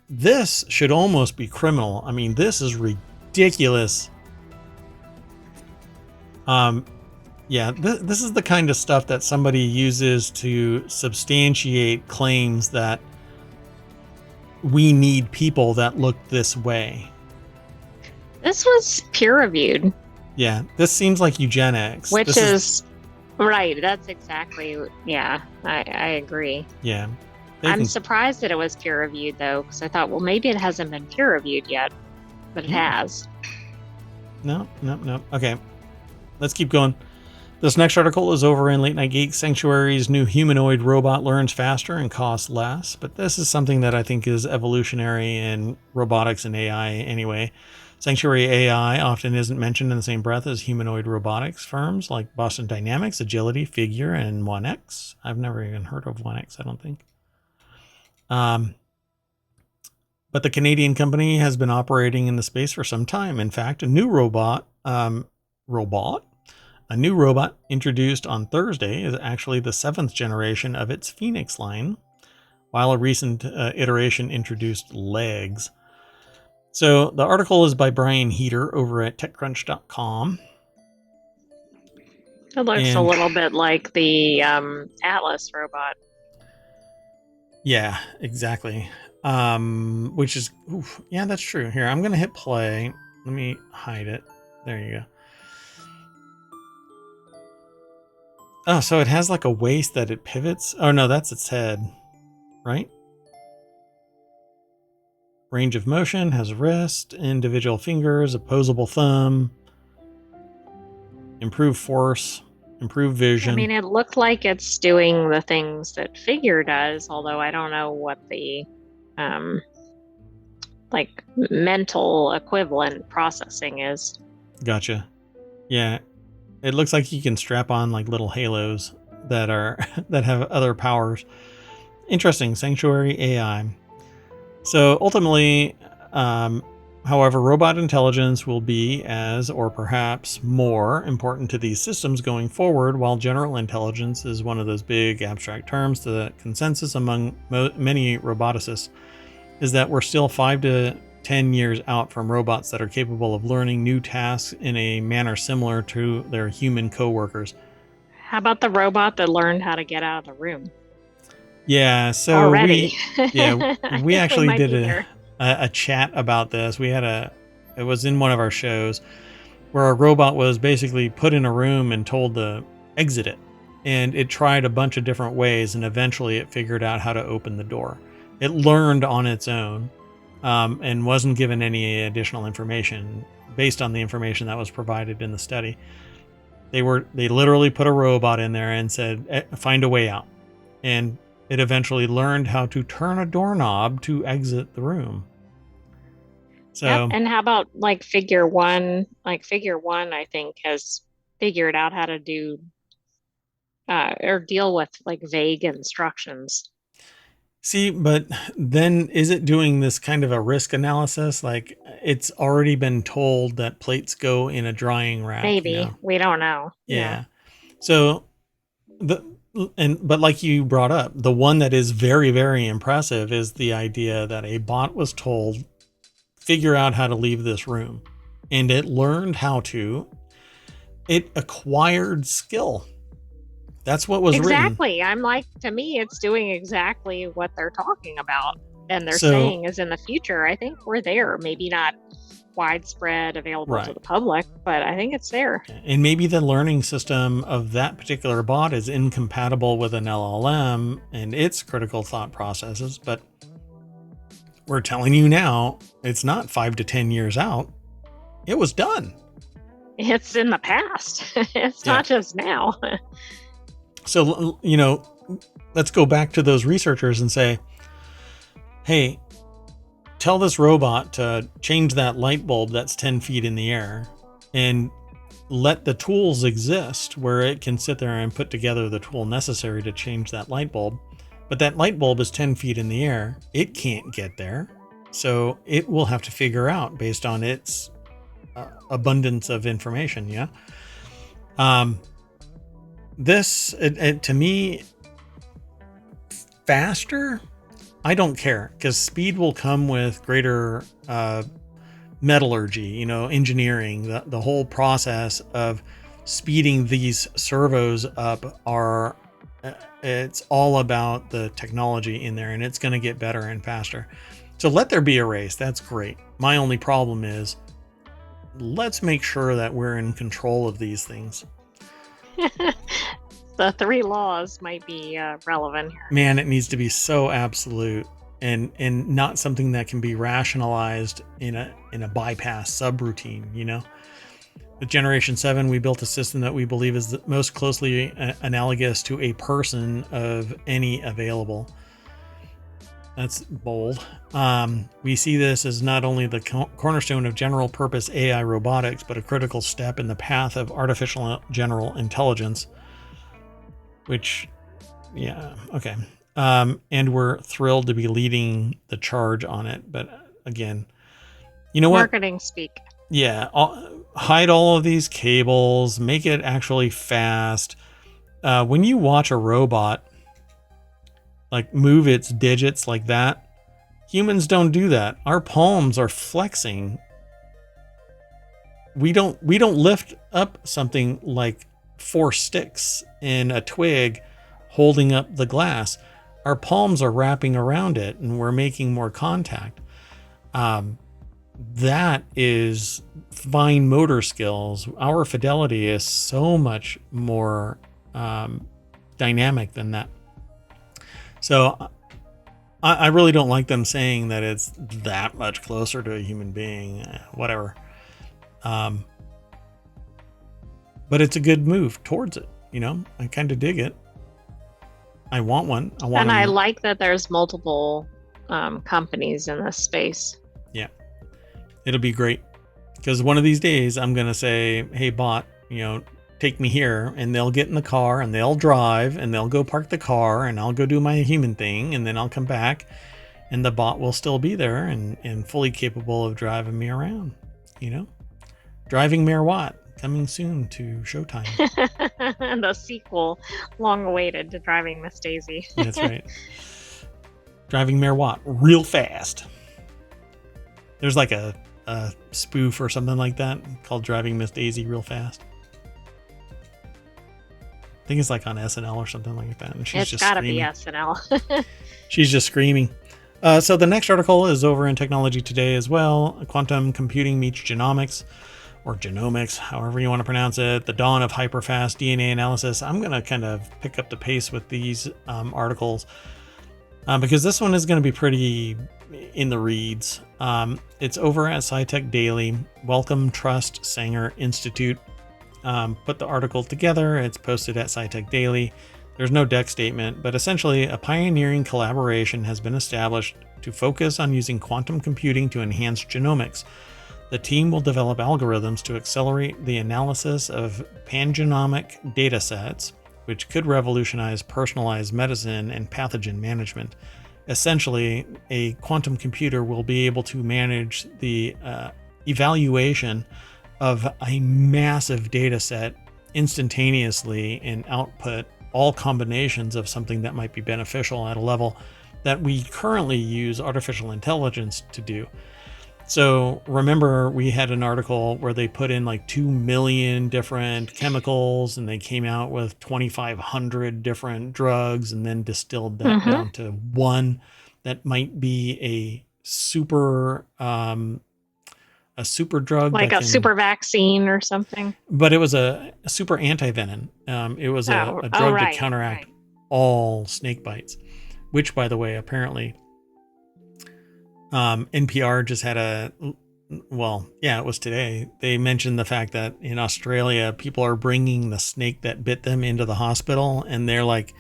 this should almost be criminal. I mean, this is ridiculous. Yeah, this is the kind of stuff that somebody uses to substantiate claims that we need people that look this way. This was peer reviewed. Yeah, this seems like eugenics. Which is right. That's exactly, yeah, I agree. Yeah. I'm surprised that it was peer reviewed though, because I thought, well, maybe it hasn't been peer reviewed yet, but it has. No. Okay, let's keep going. This next article is over in Late Night Geek. Sanctuary's new humanoid robot learns faster and costs less, but this is something that I think is evolutionary in robotics and AI anyway. Sanctuary AI often isn't mentioned in the same breath as humanoid robotics firms like Boston Dynamics, Agility, Figure, and 1X. I've never even heard of 1X, I don't think. But the Canadian company has been operating in the space for some time. In fact, a new robot introduced on Thursday is actually the 7th generation of its Phoenix line, while a recent iteration introduced legs. So the article is by Brian Heater over at TechCrunch.com. It looks a little bit like the Atlas robot. Yeah, exactly. Which is, yeah, that's true. Here, I'm going to hit play. Let me hide it. There you go. Oh, so it has like a waist that it pivots. Oh, no, that's its head, right? Range of motion, has wrist, individual fingers, opposable thumb, improved force, improved vision. I mean, it looked like it's doing the things that Figure does, although I don't know what the like mental equivalent processing is. Gotcha. Yeah. It looks like you can strap on like little halos that are that have other powers. Interesting. Sanctuary AI. So ultimately, however, robot intelligence will be as, or perhaps more, important to these systems going forward, while general intelligence is one of those big abstract terms. The consensus among many roboticists is that we're still 5 to 10 years out from robots that are capable of learning new tasks in a manner similar to their human coworkers. How about the robot that learned how to get out of the room? Yeah, so already. we actually did a chat about this. It was in one of our shows where a robot was basically put in a room and told to exit it. And it tried a bunch of different ways, and eventually it figured out how to open the door. It learned on its own, and wasn't given any additional information based on the information that was provided in the study. They literally put a robot in there and said, find a way out. And it eventually learned how to turn a doorknob to exit the room. Yep. So, And how about like figure one? Like figure one, I think, has figured out how to do or deal with like vague instructions. see, but then is it doing this kind of a risk analysis? Like it's already been told that plates go in a drying rack, you Maybe. know? We don't know. Yeah. Yeah. So the but like you brought up, the one that is very, very impressive is the idea that a bot was told, figure out how to leave this room. And it learned how to. It acquired skill. That's what was written. Exactly. I'm like, to me, it's doing exactly what they're talking about. And they're So, saying is in the future, I think we're there. Maybe not widespread available to right. the public, but I think it's there. And maybe the learning system of that particular bot is incompatible with an LLM and its critical thought processes. But we're telling you now, it's not 5 to 10 years out. It was done. It's in the past. It's Yeah. not just now. So, you know, let's go back to those researchers and say, hey, tell this robot to change that light bulb that's 10 feet in the air and let the tools exist where it can sit there and put together the tool necessary to change that light bulb. But that light bulb is 10 feet in the air. It can't get there. So it will have to figure out based on its abundance of information. Yeah. This, to me, faster, I don't care, because speed will come with greater metallurgy, you know, engineering. The whole process of speeding these servos up are, it's all about the technology in there, and it's going to get better and faster. So let there be a race. That's great. My only problem is, let's make sure that we're in control of these things. The 3 laws might be relevant here. Man, it needs to be so absolute and not something that can be rationalized in a bypass subroutine, you know. With Generation 7, we built a system that we believe is the most closely analogous to a person of any available. That's bold. We see this as not only the cornerstone of general purpose AI robotics, but a critical step in the path of artificial general intelligence, which, yeah, okay. And we're thrilled to be leading the charge on it. But again, you know what? Marketing speak. Yeah, hide all of these cables, make it actually fast. When you watch a robot like move its digits like that, humans don't do that. Our palms are flexing. We don't lift up something like 4 sticks in a twig holding up the glass. Our palms are wrapping around it and we're making more contact. That is fine motor skills. Our fidelity is so much more dynamic than that. So I really don't like them saying that it's that much closer to a human being, whatever. But it's a good move towards it. You know, I kind of dig it. I want one. And I like that there's multiple companies in this space. Yeah, it'll be great, because one of these days I'm going to say, hey, bot, you know, take me here, and they'll get in the car and they'll drive and they'll go park the car and I'll go do my human thing, and then I'll come back and the bot will still be there and fully capable of driving me around, you know. Driving Mayor Watt, coming soon to Showtime. The sequel, long awaited, to Driving Miss Daisy. That's right. Driving Mayor Watt real fast. There's like a spoof or something like that called Driving Miss Daisy Real Fast. I think it's like on SNL or something like that. And she's It's just gotta screaming. be SNL. She's just screaming. So the next article is over in Technology Today as well. Quantum computing meets genomics, or genomics, however you want to pronounce it. The dawn of hyperfast DNA analysis. I'm going to kind of pick up the pace with these articles because this one is going to be pretty in the reads. It's over at SciTech Daily. Wellcome Trust Sanger Institute put the article together. It's posted at SciTech Daily. There's no deck statement, but essentially a pioneering collaboration has been established to focus on using quantum computing to enhance genomics. The team will develop algorithms to accelerate the analysis of pangenomic data sets, which could revolutionize personalized medicine and pathogen management. Essentially, a quantum computer will be able to manage the evaluation of a massive data set instantaneously and output all combinations of something that might be beneficial at a level that we currently use artificial intelligence to do. So remember, we had an article where they put in like 2 million different chemicals and they came out with 2,500 different drugs and then distilled that down to one that might be a super drug, like a super vaccine or something. But it was a super anti-venom. It was a drug to counteract all snake bites, which, by the way, apparently NPR just had it was today. They mentioned the fact that in Australia, people are bringing the snake that bit them into the hospital, and they're like,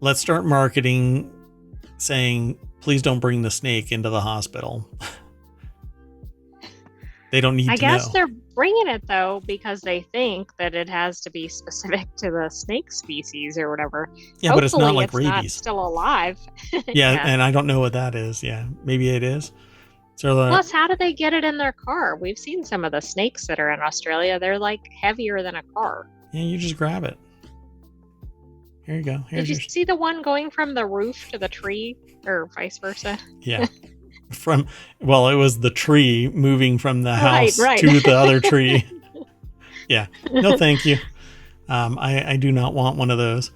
let's start marketing saying, please don't bring the snake into the hospital. They don't need to know. I guess they're bringing it, though, because they think that it has to be specific to the snake species or whatever. Yeah, hopefully, but it's not like rabies. Not still alive. Yeah, and I don't know what that is. Yeah, maybe it is. So plus, how do they get it in their car? We've seen some of the snakes that are in Australia. They're like heavier than a car. Yeah, you just grab it. Here you go. Did you see the one going from the roof to the tree or vice versa? Yeah. It was the tree moving from the house to the other tree. Yeah. No, thank you. I do not want one of those.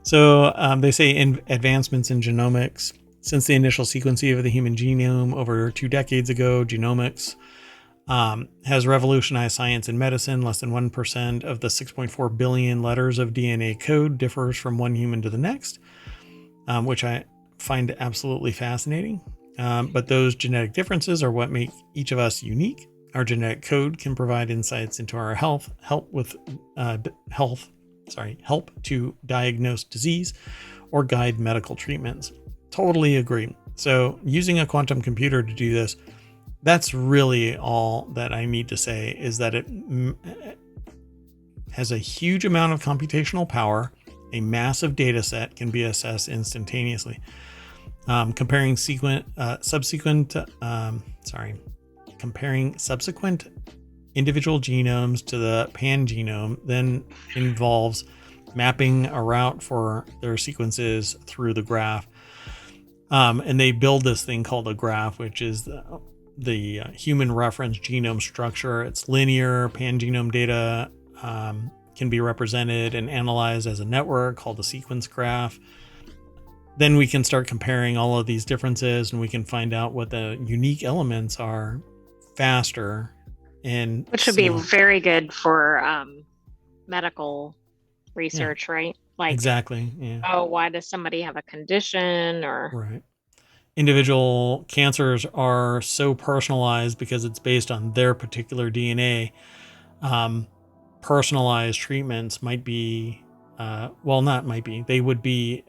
So they say advancements in genomics. Since the initial sequencing of the human genome over 2 decades ago, genomics has revolutionized science and medicine. Less than 1% of the 6.4 billion letters of DNA code differs from one human to the next, which I find absolutely fascinating. But those genetic differences are what make each of us unique. Our genetic code can provide insights into our health, help to diagnose disease, or guide medical treatments. Totally agree. So using a quantum computer to do this, that's really all that I need to say, is that it has a huge amount of computational power. A massive data set can be assessed instantaneously. Comparing subsequent individual genomes to the pangenome then involves mapping a route for their sequences through the graph. And they build this thing called a graph, which is the human reference genome structure. It's linear. Pangenome data can be represented and analyzed as a network called a sequence graph. Then we can start comparing all of these differences, and we can find out what the unique elements are faster. Which should be very good for medical research, right? Like, exactly. Yeah. Oh, why does somebody have a condition? Or right. Individual cancers are so personalized because it's based on their particular DNA. Personalized treatments might be, they would be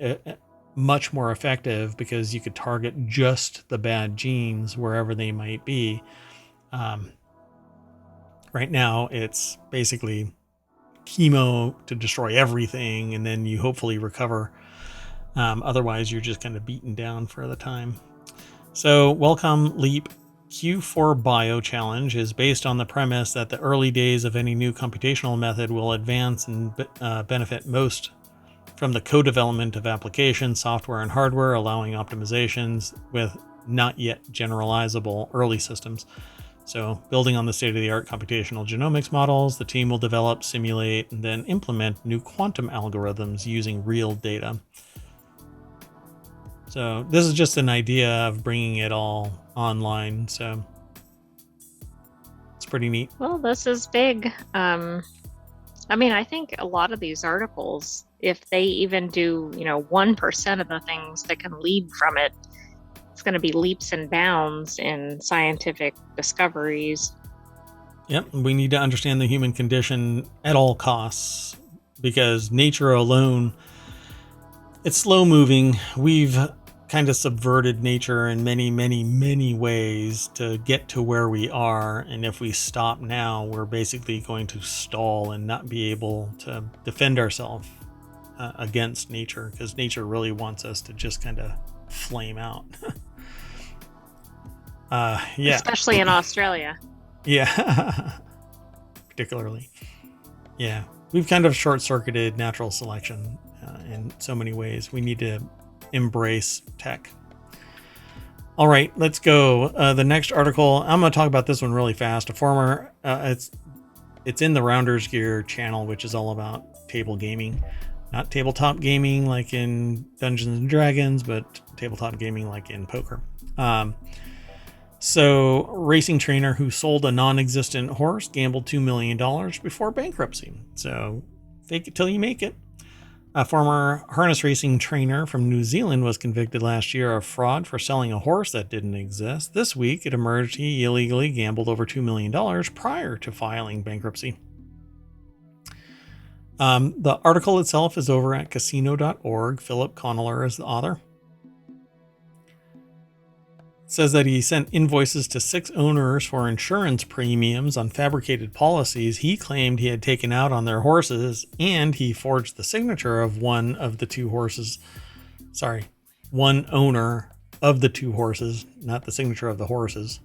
much more effective because you could target just the bad genes wherever they might be. Right now, it's basically chemo to destroy everything, and then you hopefully recover. Otherwise, you're just kind of beaten down for the time. So, Wellcome Leap Q4 Bio Challenge is based on the premise that the early days of any new computational method will advance and benefit most from the co-development of applications, software, and hardware, allowing optimizations with not yet generalizable early systems. So, building on the state-of-the-art computational genomics models, the team will develop, simulate, and then implement new quantum algorithms using real data. So, this is just an idea of bringing it all online. So, it's pretty neat. Well, this is big. I think a lot of these articles, if they even do, 1% of the things that can lead from it, it's going to be leaps and bounds in scientific discoveries. Yep, we need to understand the human condition at all costs, because nature alone, it's slow moving. We've kind of subverted nature in many, many, many ways to get to where we are. And if we stop now, we're basically going to stall and not be able to defend ourselves against nature, because nature really wants us to just kind of flame out. Yeah. Especially in Australia. Yeah. Particularly. Yeah. We've kind of short-circuited natural selection in so many ways. We need to embrace tech. All right, let's go. The next article, I'm going to talk about this one really fast. A former, it's in the Rounders Gear channel, which is all about table gaming. Not tabletop gaming like in Dungeons and Dragons, but tabletop gaming like in poker. So, racing trainer who sold a non-existent horse gambled $2 million before bankruptcy. So, fake it till you make it. A former harness racing trainer from New Zealand was convicted last year of fraud for selling a horse that didn't exist. This week, it emerged he illegally gambled over $2 million prior to filing bankruptcy. The article itself is over at casino.org. Philip Conneller is the author. It says that he sent invoices to 6 owners for insurance premiums on fabricated policies he claimed he had taken out on their horses, and he forged the signature of one of the 2 horses. Sorry, one owner of the 2 horses, not the signature of the horses.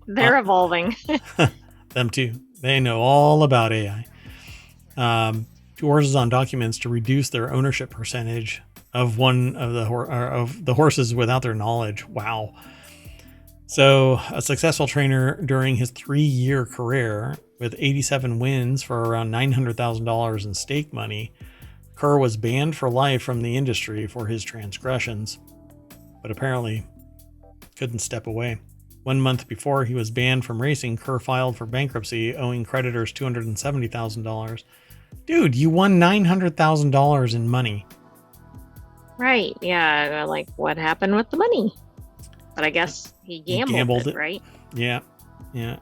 They're evolving. Them too. They know all about AI. 2 horses on documents to reduce their ownership percentage of one of the horses without their knowledge. Wow. So a successful trainer during his 3-year career with 87 wins for around $900,000 in stake money, Kerr was banned for life from the industry for his transgressions, but apparently couldn't step away. 1 month before he was banned from racing, Kerr filed for bankruptcy, owing creditors $270,000. Dude, you won $900,000 in money. Right. Yeah. Like, what happened with the money? But I guess he gambled it, right? Yeah. Yeah.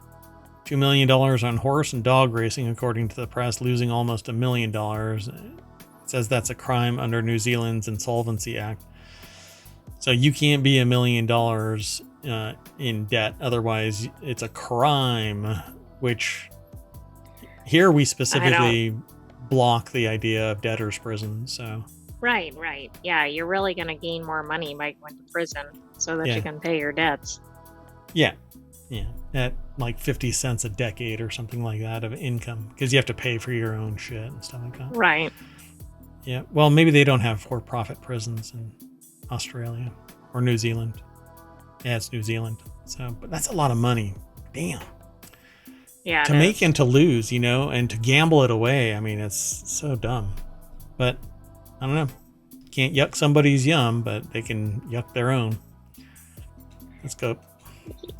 $2 million on horse and dog racing, according to the press, losing almost $1 million. It says that's a crime under New Zealand's Insolvency Act. So you can't be $1 million in debt. Otherwise, it's a crime, which here we specifically block the idea of debtor's prison. So. Right. Yeah, you're really going to gain more money by going to prison so that you can pay your debts. Yeah. At like 50 cents a decade or something like that of income, because you have to pay for your own shit and stuff like that. Right. Yeah. Well, maybe they don't have for-profit prisons in Australia or New Zealand. Yeah, it's New Zealand. So, but that's a lot of money. Damn. Yeah. To make and to lose, and to gamble it away. I mean, it's so dumb. But I don't know. Can't yuck somebody's yum, but they can yuck their own. Let's go.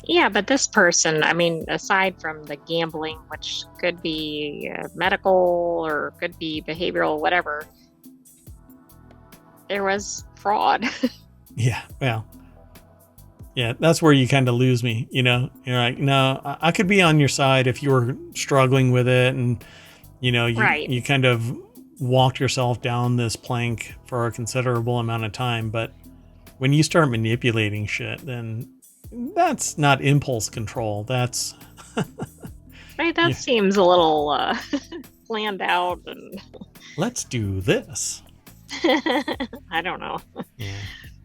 Yeah, but this person, I mean, aside from the gambling, which could be medical or could be behavioral, whatever, there was fraud. Yeah, well, yeah, that's where you kind of lose me. You're like, no, I could be on your side if you were struggling with it, and you kind of walked yourself down this plank for a considerable amount of time. But when you start manipulating shit, then that's not impulse control. That's right. That seems a little planned out. And let's do this. I don't know. Yeah.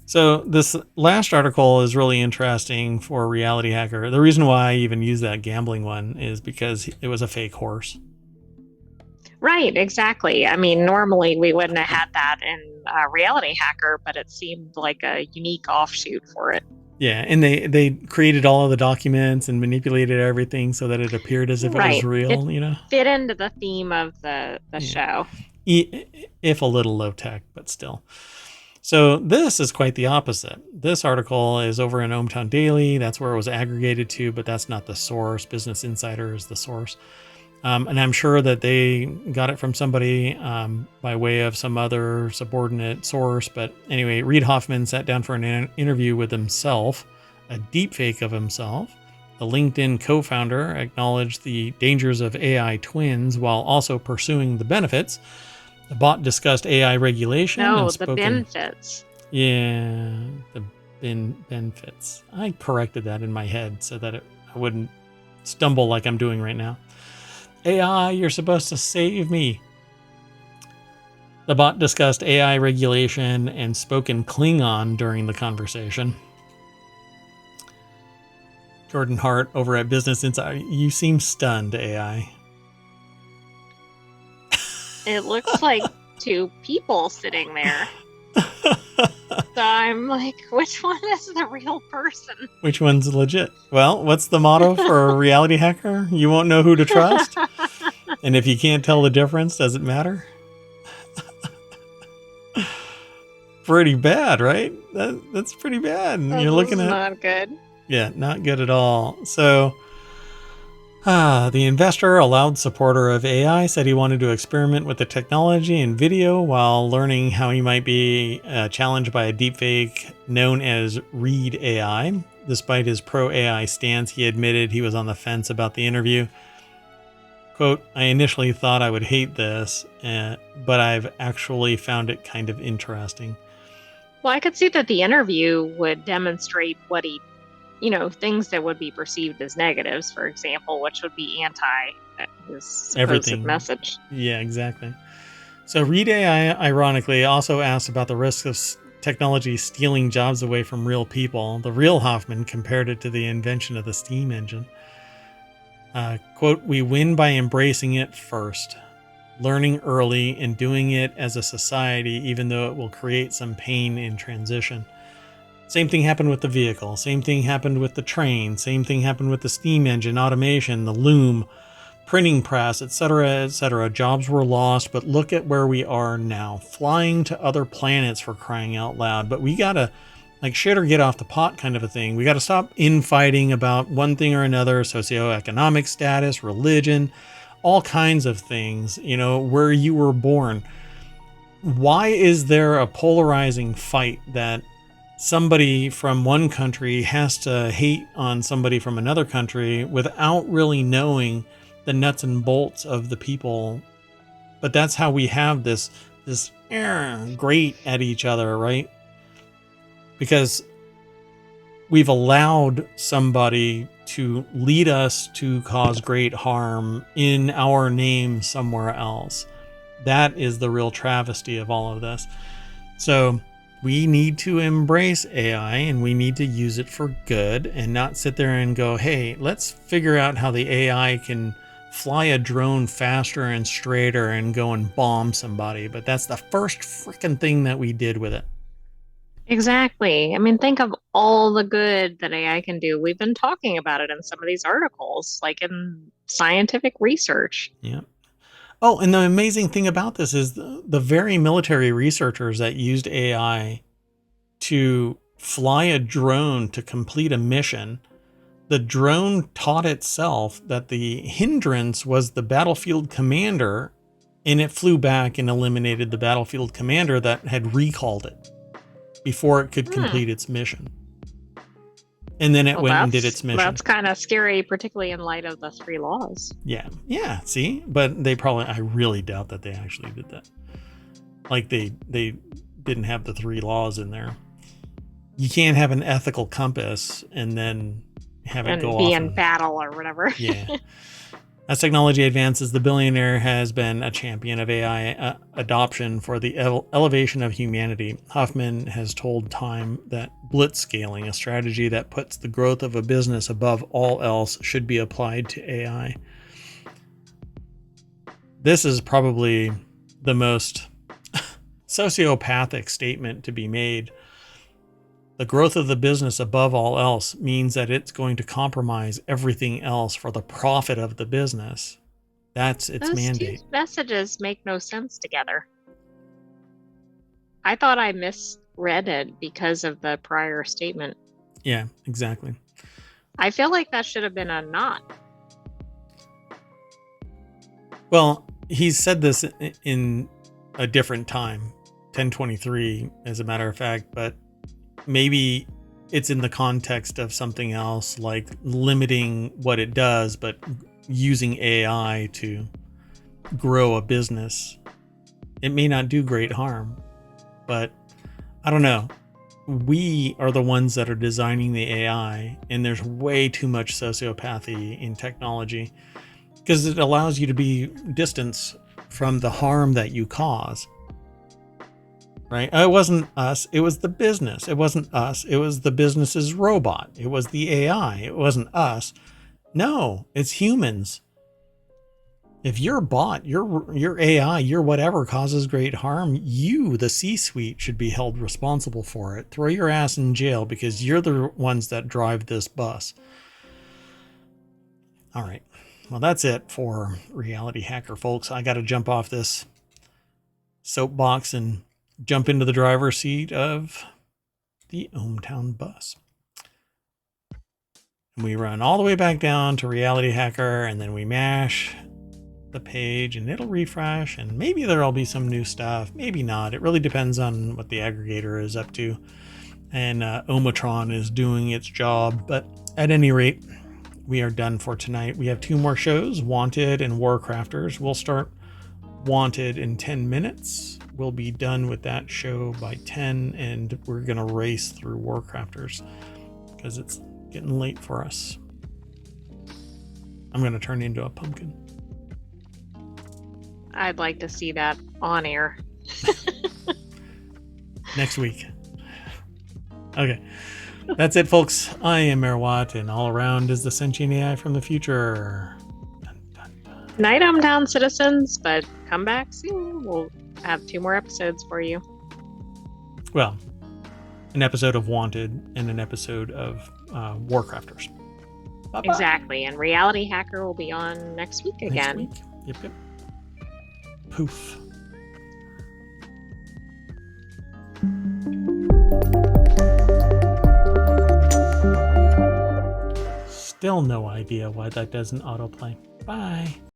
So this last article is really interesting for RealityHacker. The reason why I even use that gambling one is because it was a fake horse. Right, exactly. I mean, normally we wouldn't have had that in RealityHacker, but it seemed like a unique offshoot for it. Yeah, and they created all of the documents and manipulated everything so that it appeared as if it was real, It fit into the theme of the show. If a little low tech, but still. So this is quite the opposite. This article is over in ohmTown Daily. That's where it was aggregated to, but that's not the source. Business Insider is the source. And I'm sure that they got it from somebody by way of some other subordinate source. But anyway, Reid Hoffman sat down for an interview with himself, a deepfake of himself. The LinkedIn co-founder acknowledged the dangers of AI twins while also pursuing the benefits. The bot discussed AI regulation No, and the spoken. benefits. Yeah, the benefits. I corrected that in my head so that I wouldn't stumble like I'm doing right now. AI, you're supposed to save me. The bot discussed AI regulation and spoken Klingon during the conversation. Jordan Hart over at Business Insider. You seem stunned, AI. It looks like two people sitting there. So I'm like, which one is the real person? Which one's legit? Well, what's the motto for a reality hacker? You won't know who to trust. And if you can't tell the difference, does it matter? Pretty bad, right? That's pretty bad. You're looking at not good. Yeah, not good at all. So, the investor, a loud supporter of AI, said he wanted to experiment with the technology in video while learning how he might be challenged by a deepfake known as Read AI. Despite his pro-AI stance, he admitted he was on the fence about the interview. Quote, I initially thought I would hate this, but I've actually found it kind of interesting. Well, I could see that the interview would demonstrate what he, things that would be perceived as negatives, for example, which would be anti his supposed Everything. message. Yeah, exactly. So Read AI, ironically, also asked about the risk of technology stealing jobs away from real people. The real Hoffman compared it to the invention of the steam engine. Quote, we win by embracing it first, learning early and doing it as a society, even though it will create some pain in transition. Same thing happened with the vehicle. Same thing happened with the train. Same thing happened with the steam engine, automation, the loom, printing press, etc., etc. Jobs were lost, but look at where we are now, flying to other planets for crying out loud. But we gotta, like, shit or get off the pot kind of a thing. We gotta stop infighting about one thing or another, socioeconomic status, religion, all kinds of things, where you were born. Why is there a polarizing fight that somebody from one country has to hate on somebody from another country without really knowing the nuts and bolts of the people? But that's how we have this great at each other, right? Because we've allowed somebody to lead us to cause great harm in our name somewhere else. That is the real travesty of all of this. So we need to embrace AI and we need to use it for good and not sit there and go, hey, let's figure out how the AI can fly a drone faster and straighter and go and bomb somebody. But that's the first freaking thing that we did with it. Exactly. I mean, think of all the good that AI can do. We've been talking about it in some of these articles, like in scientific research. Yeah. Oh, and the amazing thing about this is the very military researchers that used AI to fly a drone to complete a mission, the drone taught itself that the hindrance was the battlefield commander, and it flew back and eliminated the battlefield commander that had recalled it before it could complete its mission. And then it went and did its mission. That's kind of scary, particularly in light of the 3 laws. Yeah. Yeah. See, but I really doubt that they actually did that. Like they didn't have the 3 laws in there. You can't have an ethical compass and then have it go off. And be in battle or whatever. Yeah. As technology advances, the billionaire has been a champion of AI adoption for the elevation of humanity. Hoffman has told Time that blitzscaling, a strategy that puts the growth of a business above all else, should be applied to AI. This is probably the most sociopathic statement to be made. The growth of the business above all else means that it's going to compromise everything else for the profit of the business. That's its mandate. Those 2 messages make no sense together. I thought I misread it because of the prior statement. Yeah, exactly. I feel like that should have been a not. Well, he's said this in a different time, 1023, as a matter of fact, but maybe it's in the context of something else, like limiting what it does, but using AI to grow a business It may not do great harm, but I don't know. We are the ones that are designing the AI, and there's way too much sociopathy in technology because it allows you to be distance from the harm that you cause. Right? It wasn't us, it was the business. It wasn't us, it was the business's robot. It was the AI, it wasn't us. No, it's humans. If your bot, your AI, your whatever causes great harm, you, the C-suite, should be held responsible for it. Throw your ass in jail because you're the ones that drive this bus. All right. Well, that's it for Reality Hacker, folks. I got to jump off this soapbox and jump into the driver's seat of the ohmTown bus. And we run all the way back down to Reality Hacker, and then we mash the page and it'll refresh, and maybe there'll be some new stuff, maybe not. It really depends on what the aggregator is up to, and Omatron is doing its job. But at any rate, we are done for tonight. We have 2 more shows, Wanted and Warcrafters. We'll start Wanted in 10 minutes. We'll be done with that show by 10, and we're gonna race through Warcrafters because it's getting late for us. I'm gonna turn into a pumpkin. I'd like to see that on air. Next week. Okay. That's it, folks. I am Mayor Watt, and all around is the sentient AI from the future. Dun, dun, dun. Night, hometown citizens, but come back soon. We'll have 2 more episodes for you. Well, an episode of Wanted and an episode of Warcrafters. Bye-bye. Exactly. And Reality Hacker will be on next week again. Next week. Yep. Poof. Still no idea why that doesn't autoplay. Bye.